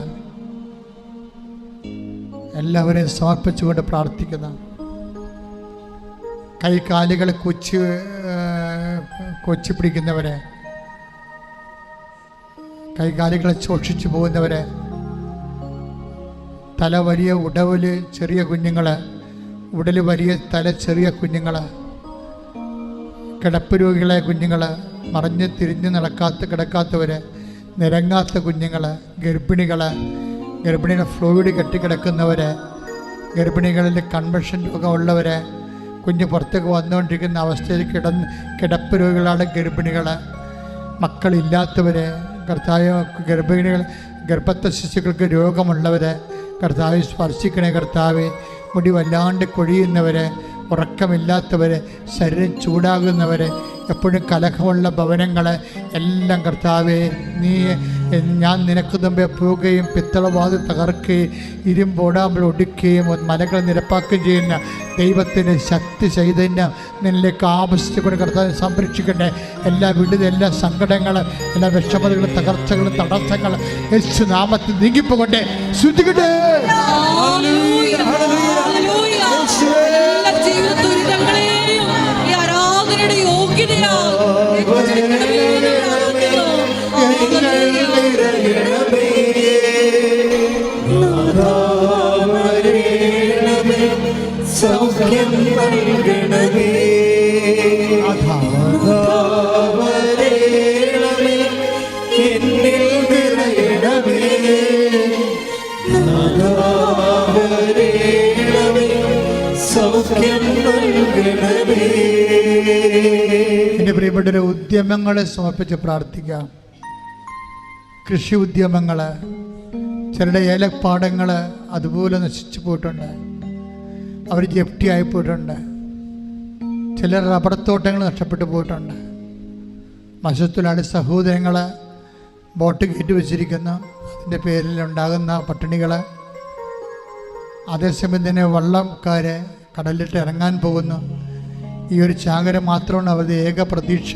എല്ലാവരെയും സമർപ്പിച്ചുകൊണ്ട് പ്രാർത്ഥിക്കുന്ന, കൈകാലുകൾ കൊച്ചി പിടിക്കുന്നവരെ, കൈകാലുകളെ ശോഷിച്ചു പോകുന്നവരെ, തല വലിയ ഉടല് ചെറിയ കുഞ്ഞുങ്ങൾ, ഉടല് വലിയ തല ചെറിയ കുഞ്ഞുങ്ങൾ, കിടപ്പ് രോഗികളെ കുഞ്ഞുങ്ങൾ, മറിഞ്ഞ് തിരിഞ്ഞ് കിടക്കാത്തവർ, നിരങ്ങാത്ത കുഞ്ഞുങ്ങൾ, ഗർഭിണികൾ ഫ്ലൂയിഡ് കെട്ടിക്കിടക്കുന്നവർ, ഗർഭിണികളിൽ കൺവെൻഷൻ രോഗമുള്ളവർ, കുഞ്ഞ് പുറത്തേക്ക് വന്നുകൊണ്ടിരിക്കുന്ന അവസ്ഥയിൽ കിടപ്പ് രോഗികളാണ് ഗർഭിണികൾ, മക്കളില്ലാത്തവർ, ഗർഭിണികൾ, ഗർഭസ്ഥ ശിശുക്കൾക്ക് രോഗമുള്ളവർ, കർത്താവ് സ്പർശിക്കണേ കർത്താവ്. മുടി വല്ലാണ്ട് കൊഴിയുന്നവർ, ഉറക്കമില്ലാത്തവർ, ശരീരം ചൂടാകുന്നവർ, എപ്പോഴും കലഹമുള്ള ഭവനങ്ങൾ എല്ലാം കർത്താവെ ഞാൻ നിനക്ക് മുമ്പേ പോവുകയും പിത്തളവാതിൽ തകർക്കുകയും ഇരുമ്പോടാമ്പൽ ഒടുക്കുകയും മലകൾ നിരപ്പാക്കുകയും ചെയ്യുന്ന ദൈവത്തിൻ്റെ ശക്തി ചൈതന്യം നിന്നിലേക്ക് ആവശ്യപ്പെട്ട് കർത്താവിനെ സംരക്ഷിക്കട്ടെ. എല്ലാ വിടുത, എല്ലാ സങ്കടങ്ങളും, എല്ലാ വിഷമതകളും, തകർച്ചകളും, തടസ്സങ്ങളും യേശു നാമത്തിൽ നീങ്ങിപ്പോകട്ടെ. ശ്രദ്ധിക്കട്ടെ. സൗഖ്യം നൽകണമേ, എന്നിൽ നിറയണമേ, സൗഖ്യം നൽകണമേ. എൻ്റെ പ്രിയപ്പെട്ടവരെ, ഉദ്യമങ്ങളെ സമർപ്പിച്ച് പ്രാർത്ഥിക്കാം. കൃഷി ഉദ്യമങ്ങൾ, ചിലരുടെ ഏലപ്പാടങ്ങൾ അതുപോലെ നശിച്ചു പോയിട്ടുണ്ട്, അവർ ജപ്തിയായി പോയിട്ടുണ്ട്. ചിലർ റബ്ബർ തോട്ടങ്ങൾ നഷ്ടപ്പെട്ടു പോയിട്ടുണ്ട്. മത്സ്യത്തൊഴിലാളി സഹോദരങ്ങൾ ബോട്ട് കയറ്റി വെച്ചിരിക്കുന്നു, അതിൻ്റെ പേരിൽ ഉണ്ടാകുന്ന പട്ടിണികൾ. അതേസമയം തന്നെ വള്ളംക്കാർ കടലിലിട്ട് ഇറങ്ങാൻ പോകുന്നു. ഈ ഒരു ചാകര മാത്രമാണ് അവരുടെ ഏക പ്രതീക്ഷ.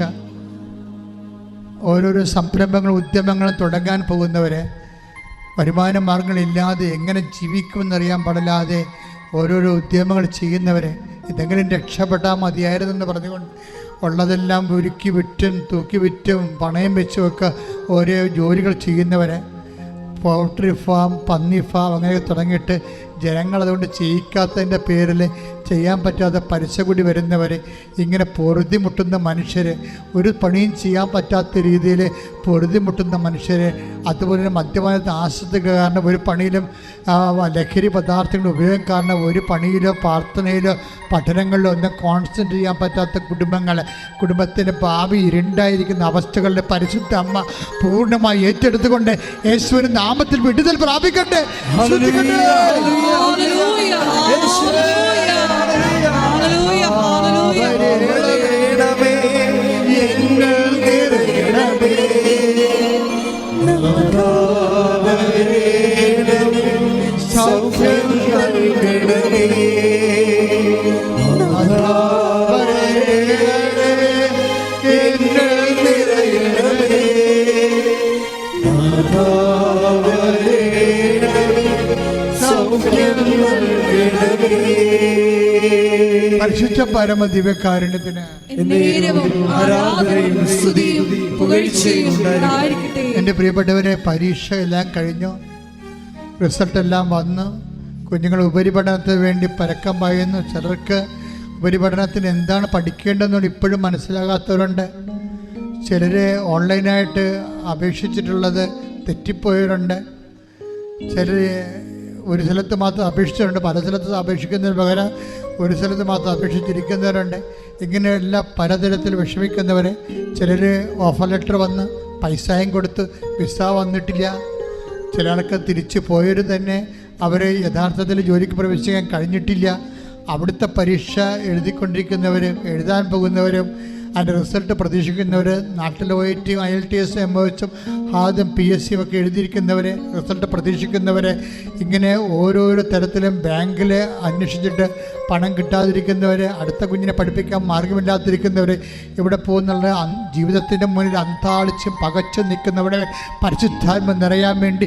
ഓരോരോ സംരംഭങ്ങളും ഉദ്യമങ്ങളും തുടങ്ങാൻ പോകുന്നവരെ, വരുമാന മാർഗങ്ങളില്ലാതെ എങ്ങനെ ജീവിക്കുമെന്നറിയാൻ പാടില്ലാതെ ഓരോരോ ഉദ്യമങ്ങൾ ചെയ്യുന്നവരെ, ഇതെങ്കിലും രക്ഷപ്പെട്ടാൽ മതിയായിരുന്നെന്ന് പറഞ്ഞുകൊണ്ട് ഉള്ളതെല്ലാം ഒരുക്കി വിറ്റും തൂക്കി വിറ്റും പണയം വെച്ചുമൊക്കെ ഓരോ ജോലികൾ ചെയ്യുന്നവരെ, പൗൾട്രി ഫാം, പന്നി ഫാം അങ്ങനെയൊക്കെ തുടങ്ങിയിട്ട് ജനങ്ങളതുകൊണ്ട് ചെയ്യിക്കാത്തതിൻ്റെ പേരിൽ ചെയ്യാൻ പറ്റാതെ പലിശ കൂടി വരുന്നവർ, ഇങ്ങനെ പൊറുതിമുട്ടുന്ന മനുഷ്യർ, ഒരു പണിയും ചെയ്യാൻ പറ്റാത്ത രീതിയിൽ പൊറുതിമുട്ടുന്ന മനുഷ്യർ, അതുപോലെ തന്നെ മദ്യപാനത്തെ ആശ്രിത കാരണം ഒരു പണിയിലും ലഹരി പദാർത്ഥങ്ങളുടെ ഉപയോഗം കാരണം ഒരു പണിയിലോ പ്രാർത്ഥനയിലോ പഠനങ്ങളിലോ ഒന്നും കോൺസെൻട്രേറ്റ് ചെയ്യാൻ പറ്റാത്ത കുടുംബങ്ങൾ, കുടുംബത്തിൻ്റെ ഭാവി ഇരുണ്ടായിരിക്കുന്ന അവസ്ഥകളുടെ പരിശുദ്ധ അമ്മ പൂർണ്ണമായി ഏറ്റെടുത്തുകൊണ്ട് യേശുവിന്റെ നാമത്തിൽ വിടുതൽ പ്രാപിക്കട്ടെ. സൗഖ്യം നൽകണമേ, പരിശുദ്ധ പരമ ദിവ്യകാരുണ്യത്തിന് എൻ്റെ പ്രിയപ്പെട്ടവരെ, പരീക്ഷ എല്ലാം കഴിഞ്ഞു, റിസൾട്ടെല്ലാം വന്നു, കുഞ്ഞുങ്ങൾ ഉപരിപഠനത്തിന് വേണ്ടി പരക്കം പായുന്നു. ചിലർക്ക് ഉപരിപഠനത്തിന് എന്താണ് പഠിക്കേണ്ടതെന്ന് ഇപ്പോഴും മനസ്സിലാകാത്തവരുണ്ട്. ചിലർ ഓൺലൈനായിട്ട് അപേക്ഷിച്ചിട്ടുള്ളത് തെറ്റിപ്പോയവരുണ്ട്. ചിലർ ഒരു സ്ഥലത്ത് മാത്രം അപേക്ഷിച്ചിട്ടുണ്ട്, പല സ്ഥലത്ത് അപേക്ഷിക്കുന്നതിന് പകരം ഒരു സ്ഥലത്ത് മാത്രം അപേക്ഷിച്ചിരിക്കുന്നവരുണ്ട്. ഇങ്ങനെയുള്ള പലതരത്തിൽ വിഷമിക്കുന്നവർ, ചിലർ ഓഫർ ലെറ്റർ വന്ന് പൈസയും കൊടുത്ത് വിസ വന്നിട്ടില്ല, ചില ആൾക്ക് തിരിച്ചു പോയവർ തന്നെ അവർ യഥാർത്ഥത്തിൽ ജോലിക്ക് പ്രവേശിക്കാൻ കഴിഞ്ഞിട്ടില്ല. അവിടുത്തെ പരീക്ഷ എഴുതിക്കൊണ്ടിരിക്കുന്നവർ, എഴുതാൻ പോകുന്നവരും അതിൻ്റെ റിസൾട്ട് പ്രതീക്ഷിക്കുന്നവർ, നാട്ടിൽ പോയിട്ട് IELTS MOHും ആദ്യം PSC ഒക്കെ എഴുതിയിരിക്കുന്നവർ, റിസൾട്ട് പ്രതീക്ഷിക്കുന്നവർ, ഇങ്ങനെ ഓരോരോ തരത്തിലും ബാങ്കിൽ അന്വേഷിച്ചിട്ട് പണം കിട്ടാതിരിക്കുന്നവർ, അടുത്ത കുഞ്ഞിനെ പഠിപ്പിക്കാൻ മാർഗമില്ലാതിരിക്കുന്നവർ, ഇവിടെ പോകുന്നുള്ള ജീവിതത്തിൻ്റെ മുന്നിൽ അന്താളിച്ചും പകച്ചും നിൽക്കുന്നവരെ പരിശുദ്ധാത്മ നിറയാൻ വേണ്ടി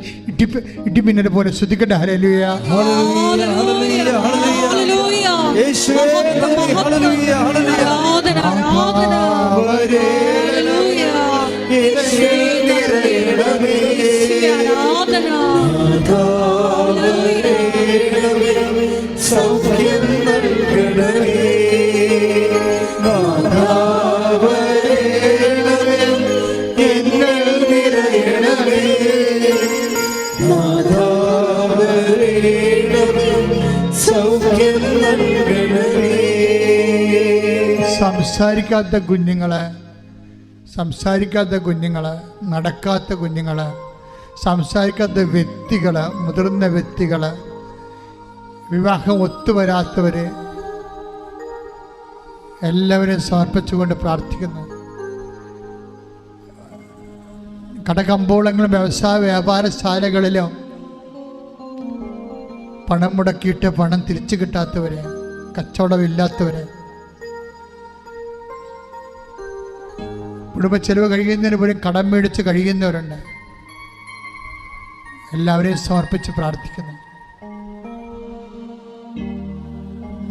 ഇടിമിന്നൽ പോലെ ശ്രുതിക്കട്ടെ. ഹല്ലേലൂയ, ഹല്ലേലൂയ, ഹല്ലേലൂയ, ഹല്ലേലൂയ. യേശുവേ നന്ദി, ഹല്ലേലൂയ, ഹല്ലേലൂയ. ആരാധന, ആരാധന. ഹല്ലേലൂയ. യേശുവേ നിറയണമേ, ആരാധന. സൗഖ്യം നൽകണമേ, നാഥാവരേണമേ, എന്നിൽ നിറയണമേ, നാഥാവരേണമേ, സൗഖ്യം നൽകണമേ. സംസാരിക്കാത്ത കുഞ്ഞുങ്ങൾ, നടക്കാത്ത കുഞ്ഞുങ്ങൾ, സംസാരിക്കാത്ത വ്യക്തികൾ, മുതിർന്ന വ്യക്തികൾ, വിവാഹം ഒത്തുവരാത്തവർ, എല്ലാവരെയും സമർപ്പിച്ചുകൊണ്ട് പ്രാർത്ഥിക്കുന്നു. കടകമ്പോളങ്ങളും വ്യാപാരശാലകളിലും പണം മുടക്കിയിട്ട് പണം തിരിച്ചു കിട്ടാത്തവർ, കച്ചവടമില്ലാത്തവർ, കുടുംബ ചെലവ് കഴിയുന്നതിന് പോലും കടം മേടിച്ച് കഴിയുന്നവരുണ്ട്. എല്ലാവരെയും സമർപ്പിച്ച് പ്രാർത്ഥിക്കുന്നു.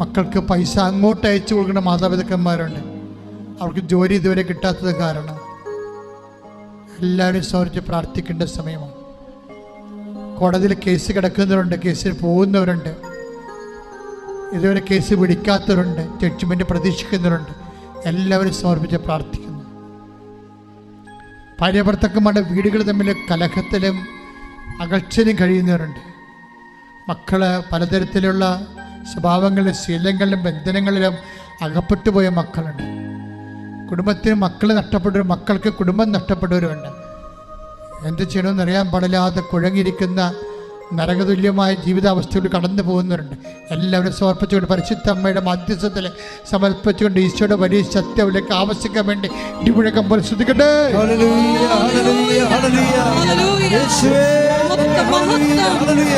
മക്കൾക്ക് പൈസ അങ്ങോട്ട് അയച്ചു കൊടുക്കുന്ന മാതാപിതാക്കന്മാരുണ്ട്, അവർക്ക് ജോലി ഇതുവരെ കിട്ടാത്തത് കാരണം. എല്ലാവരും സമർപ്പിച്ച് പ്രാർത്ഥിക്കേണ്ട സമയമാണ്. കോടതിയിൽ കേസ് കിടക്കുന്നവരുണ്ട്, കേസിൽ പോകുന്നവരുണ്ട്, ഇതുവരെ കേസ് പിടിക്കാത്തവരുണ്ട്, ജഡ്ജ്മെൻറ്റ് പ്രതീക്ഷിക്കുന്നവരുണ്ട്. എല്ലാവരും സമർപ്പിച്ച് പ്രാർത്ഥിക്കുന്നു. ഭാര്യാഭർത്താക്കന്മാരുടെ വീടുകൾ തമ്മിൽ കലഹത്തിലും അകൽച്ചയിലും കഴിയുന്നവരുണ്ട്. മക്കൾ പലതരത്തിലുള്ള സ്വഭാവങ്ങളിലും ശീലങ്ങളിലും ബന്ധനങ്ങളിലും അകപ്പെട്ടു പോയ മക്കളുണ്ട്. കുടുംബത്തിന് മക്കൾ നഷ്ടപ്പെട്ടവരും മക്കൾക്ക് കുടുംബം നഷ്ടപ്പെട്ടവരുമുണ്ട്. എന്ത് ചെയ്യണമെന്ന് അറിയാൻ പാടില്ലാതെ കുഴങ്ങിയിരിക്കുന്ന നരകതുല്യമായ ജീവിതാവസ്ഥയോട് കടന്നു പോകുന്നവരുണ്ട്. എല്ലാവരും സമർപ്പിച്ചുകൊണ്ട് പരിശുദ്ധ അമ്മയുടെ മധ്യസ്ഥത്തിൽ സമർപ്പിച്ചുകൊണ്ട് ഈശോയുടെ വലിയ സത്യത്തിലേക്ക് ആവശ്യിക്കാൻ വേണ്ടി ഇടിമുഴക്കം പോലെ ശ്രദ്ധിക്കട്ടെ. ഹല്ലേലൂയ, ഹല്ലേലൂയ, ഹല്ലേലൂയ. യേശുവേ ഹല്ലേലൂയ, ഹല്ലേലൂയ.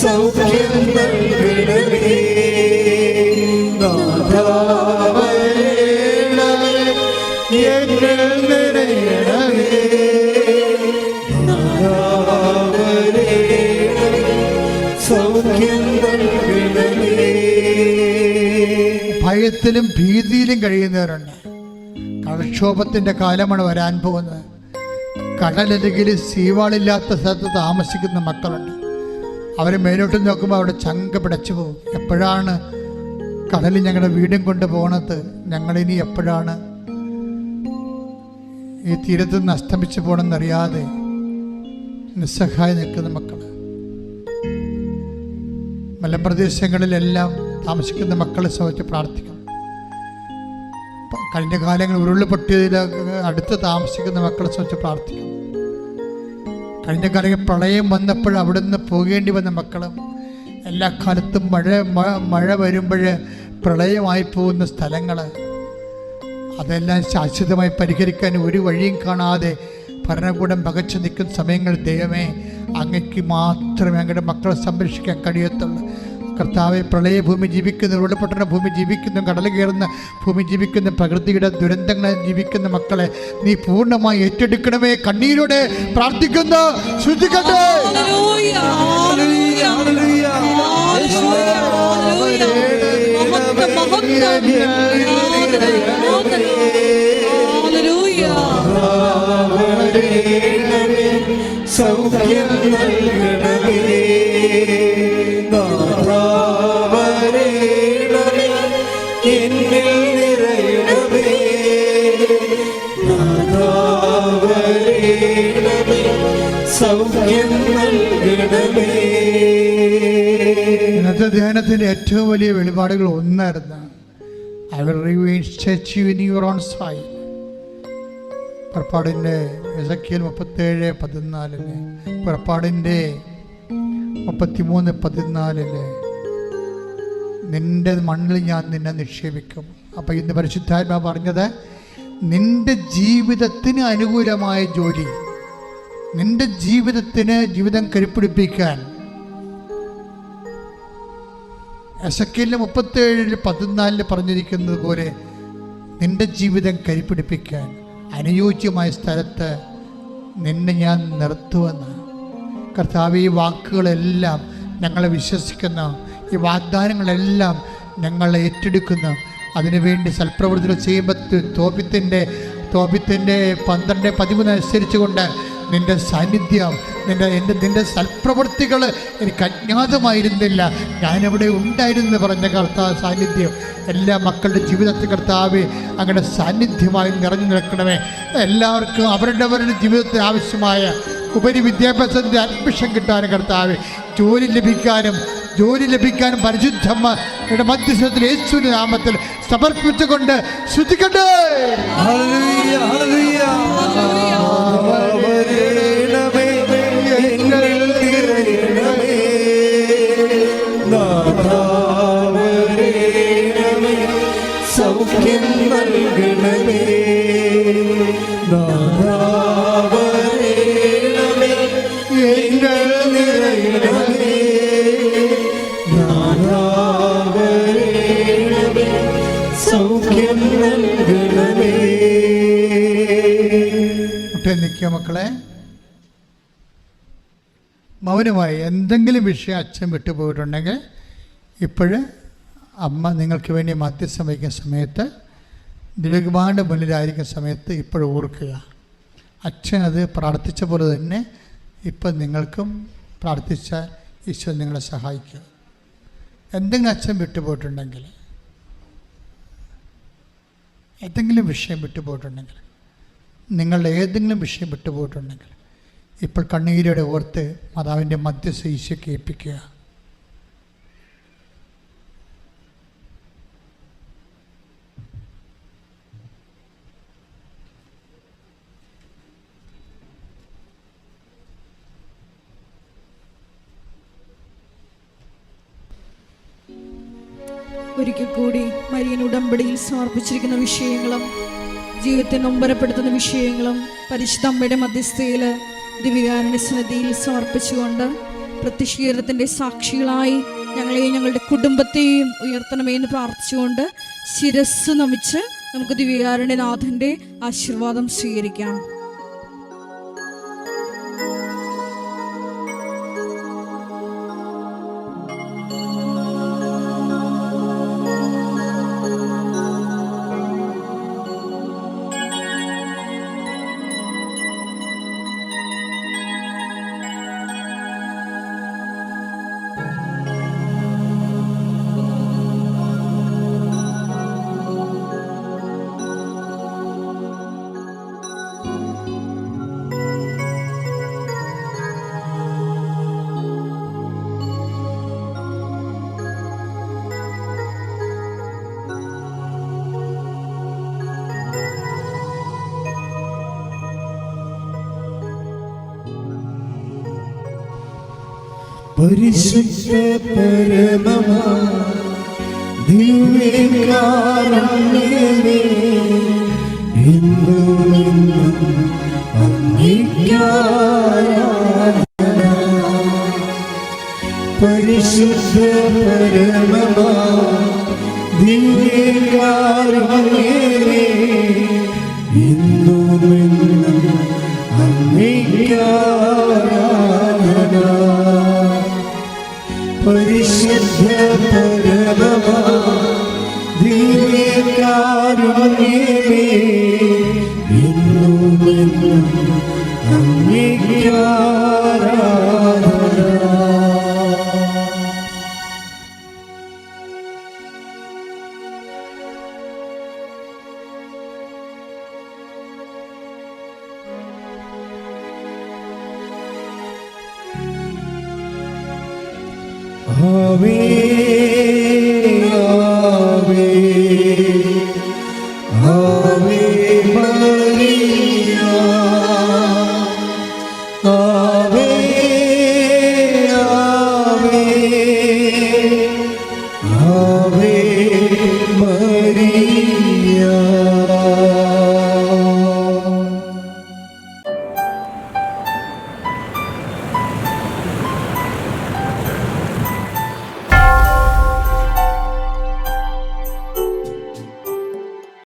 സൗഖ്യം നൽകണമേ, നാഥാവരേണമേ, എന്നിൽ നിറയണമേ, നാഥാവരേണമേ, സൗഖ്യം നൽകണമേ. ഭയത്തിലും ഭീതിയിലും കഴിയുന്നവരുണ്ട്. കടൽക്ഷോഭത്തിൻ്റെ കാലമാണ് വരാൻ പോകുന്നത്. കടലരികിൽ സീവാളില്ലാത്ത സ്ഥലത്ത് താമസിക്കുന്ന മക്കളുണ്ട്. അവർ മേലോട്ട് നോക്കുമ്പോൾ അവിടെ ചങ്ക പിടച്ചു പോകും. എപ്പോഴാണ് കടലിൽ ഞങ്ങളുടെ വീടും കൊണ്ട് പോകണത്? ഞങ്ങളിനി എപ്പോഴാണ് ഈ തീരത്ത് നിന്ന് അസ്തമിച്ച് പോകണമെന്നറിയാതെ നിസ്സഹായ നിൽക്കുന്ന മക്കൾ. മലമ്പ്രദേശങ്ങളിലെല്ലാം താമസിക്കുന്ന മക്കളെ സംബന്ധിച്ച് പ്രാർത്ഥിക്കണം. കഴിഞ്ഞ കാലങ്ങളിൽ ഉരുൾപൊട്ടിയതിൽ അടുത്ത് താമസിക്കുന്ന മക്കളെ സംബന്ധിച്ച് പ്രാർത്ഥിക്കണം. കഴിഞ്ഞ കാലങ്ങളിൽ പ്രളയം വന്നപ്പോൾ അവിടെ നിന്ന് പോകേണ്ടി വന്ന മക്കളും, എല്ലാ കാലത്തും മഴ വരുമ്പോൾ പ്രളയമായി പോകുന്ന സ്ഥലങ്ങൾ, അതെല്ലാം ശാശ്വതമായി പരിഹരിക്കാൻ ഒരു വഴിയും കാണാതെ ഭരണകൂടം പകച്ചു നിൽക്കുന്ന സമയങ്ങൾ ദൈവമേ അങ്ങക്ക് മാത്രമേ അങ്ങയുടെ മക്കളെ സംരക്ഷിക്കാൻ കഴിയത്തുള്ളൂ. കർത്താവെ, പ്രളയഭൂമി ജീവിക്കുന്ന, ഉരുൾപൊട്ടുന്ന ഭൂമി ജീവിക്കുന്ന, കടൽ കയറുന്ന ഭൂമി ജീവിക്കുന്ന, പ്രകൃതിയുടെ ദുരന്തങ്ങളെ ജീവിക്കുന്ന മക്കളെ നീ പൂർണ്ണമായി ഏറ്റെടുക്കണമേ. കണ്ണീരോടെ പ്രാർത്ഥിക്കുന്ന ശ്രദ്ധിക്കട്ടെ. സൗഖ്യം നൽകണമേ, നാഥാവരേണമേ, എന്നിൽ നൽകണമേ. ഇന്നത്തെ ധ്യാനത്തിൻ്റെ ഏറ്റവും വലിയ വെളിപാടുകൾ ഒന്നായിരുന്നു, I will resettle you in your own soil. പുറപ്പാടിൻ്റെ എസെക്കിയേൽ 37:14, പുറപ്പാടിൻ്റെ 33:14, നിന്റെ മണ്ണിൽ ഞാൻ നിന്നെ നിക്ഷേപിക്കും. അപ്പം ഇന്ന് പരിശുദ്ധാത്മാ പറഞ്ഞത്, നിന്റെ ജീവിതത്തിന് അനുകൂലമായ ജോലി, നിന്റെ ജീവിതം കരുപ്പിടിപ്പിക്കാൻ എസെക്കിയേൽ 37:14 പറഞ്ഞിരിക്കുന്നത് പോലെ നിന്റെ ജീവിതം കരുപ്പിടിപ്പിക്കാൻ അനുയോജ്യമായ സ്ഥലത്ത് നിന്നെ ഞാൻ നിർത്തുമെന്ന്. കർത്താവ്, ഈ വാക്കുകളെല്ലാം ഞങ്ങളെ വിശ്വസിക്കുന്ന, ഈ വാഗ്ദാനങ്ങളെല്ലാം ഞങ്ങളെ ഏറ്റെടുക്കുന്നു. അതിനുവേണ്ടി സൽപ്രവൃത്തികൾ ചെയ്യുമ്പോൾ തോബിത്തിൻ്റെ 12:13 അനുസരിച്ചുകൊണ്ട് നിൻ്റെ സാന്നിധ്യം, നിൻ്റെ സൽപ്രവൃത്തികൾ എനിക്ക് അജ്ഞാതമായിരുന്നില്ല, ഞാനിവിടെ ഉണ്ടായിരുന്നു പറഞ്ഞ കർത്താവ് സാന്നിധ്യം എല്ലാ മക്കളുടെ ജീവിതത്തിൽ കർത്താവ് അങ്ങനെ സാന്നിധ്യമായി നിറഞ്ഞു നിൽക്കണമേ. എല്ലാവർക്കും അവരുടെ ജീവിതത്തിന് ആവശ്യമായ ഉപരി വിദ്യാഭ്യാസത്തിൻ്റെ അഡ്മിഷൻ കിട്ടാനും കർത്താവ്, ജോലി ലഭിക്കാനും പരിശുദ്ധമ്മയുടെ മധ്യസ്ഥത്തിൽ യേശുവിന്റെ നാമത്തിൽ സമർപ്പിച്ചുകൊണ്ട് ശ്രുതിക്കട്ടെ. ഹല്ലേലൂയ, ഹല്ലേലൂയ. വരേണമേ, എന്നിൽ നിറയണമേ. നാഥാ വരേണമേ, സൗഖ്യം നൽകണമേ. നാഥാ വരേണമേ, എന്നിൽ നിറയണമേ. നാഥാ വരേണമേ, സൗഖ്യം നൽകണമേ. നിൽക്കുക മക്കളെ, മൗനമായി. എന്തെങ്കിലും വിഷയം അച്ഛൻ വിട്ടുപോയിട്ടുണ്ടെങ്കിൽ ഇപ്പോഴ് അമ്മ നിങ്ങൾക്ക് വേണ്ടി മധ്യസ്ഥം വയ്ക്കുന്ന സമയത്ത്, ദിലകുമാറിൻ്റെ മുന്നിലായിരിക്കുന്ന സമയത്ത് ഇപ്പോഴും ഓർക്കുക. അച്ഛൻ അത് പ്രാർത്ഥിച്ച പോലെ തന്നെ ഇപ്പം നിങ്ങൾക്കും പ്രാർത്ഥിച്ചാൽ ഈശോ നിങ്ങളെ സഹായിക്കുക. എന്തെങ്കിലും അച്ഛൻ വിട്ടുപോയിട്ടുണ്ടെങ്കിൽ, ഏതെങ്കിലും വിഷയം വിട്ടുപോയിട്ടുണ്ടെങ്കിൽ, നിങ്ങളുടെ ഏതെങ്കിലും വിഷയം വിട്ടുപോയിട്ടുണ്ടെങ്കിൽ ഇപ്പോൾ കണ്ണീരോടെ ഓർത്ത് മാതാവിൻ്റെ മധ്യസ്ഥ ഈശോയ്ക്ക് ഏൽപ്പിക്കുക. ഒരിക്കൽ കൂടി മരിയൻ ഉടമ്പടിയിൽ സമർപ്പിച്ചിരിക്കുന്ന വിഷയങ്ങളും ജീവിതത്തെ നൊമ്പരപ്പെടുത്തുന്ന വിഷയങ്ങളും പരിശുദ്ധ അമ്മയുടെ മധ്യസ്ഥയിൽ ദിവ്യകാരുണ്യ സന്നിധിയിൽ സമർപ്പിച്ചുകൊണ്ട് പ്രത്യക്ഷീകരണത്തിൻ്റെ സാക്ഷികളായി ഞങ്ങളെയും ഞങ്ങളുടെ കുടുംബത്തെയും ഉയർത്തണമേ എന്ന് പ്രാർത്ഥിച്ചുകൊണ്ട് ശിരസ്സ് നമിച്ച് നമുക്ക് ദിവ്യകാരുണ്യനാഥൻ്റെ ആശീർവാദം സ്വീകരിക്കാം. പരിശുദ്ധ പരമമാ ദിവ്യകാരുണ്യമേ, എന്നുമെന്നും അങ്ങേയ്ക്കാരാധന. പരിശുദ്ധ പരമമാ ദിവ്യകാരുണ്യമേ, എന്നുമെന്നും അങ്ങേയ്ക്കാരാധന. പരിശുദ്ധ പരമമാ ദിവ്യകാരുണ്യമേ, എന്നുമെന്നും അങ്ങേയ്ക്കാരാധന. ആമേൻ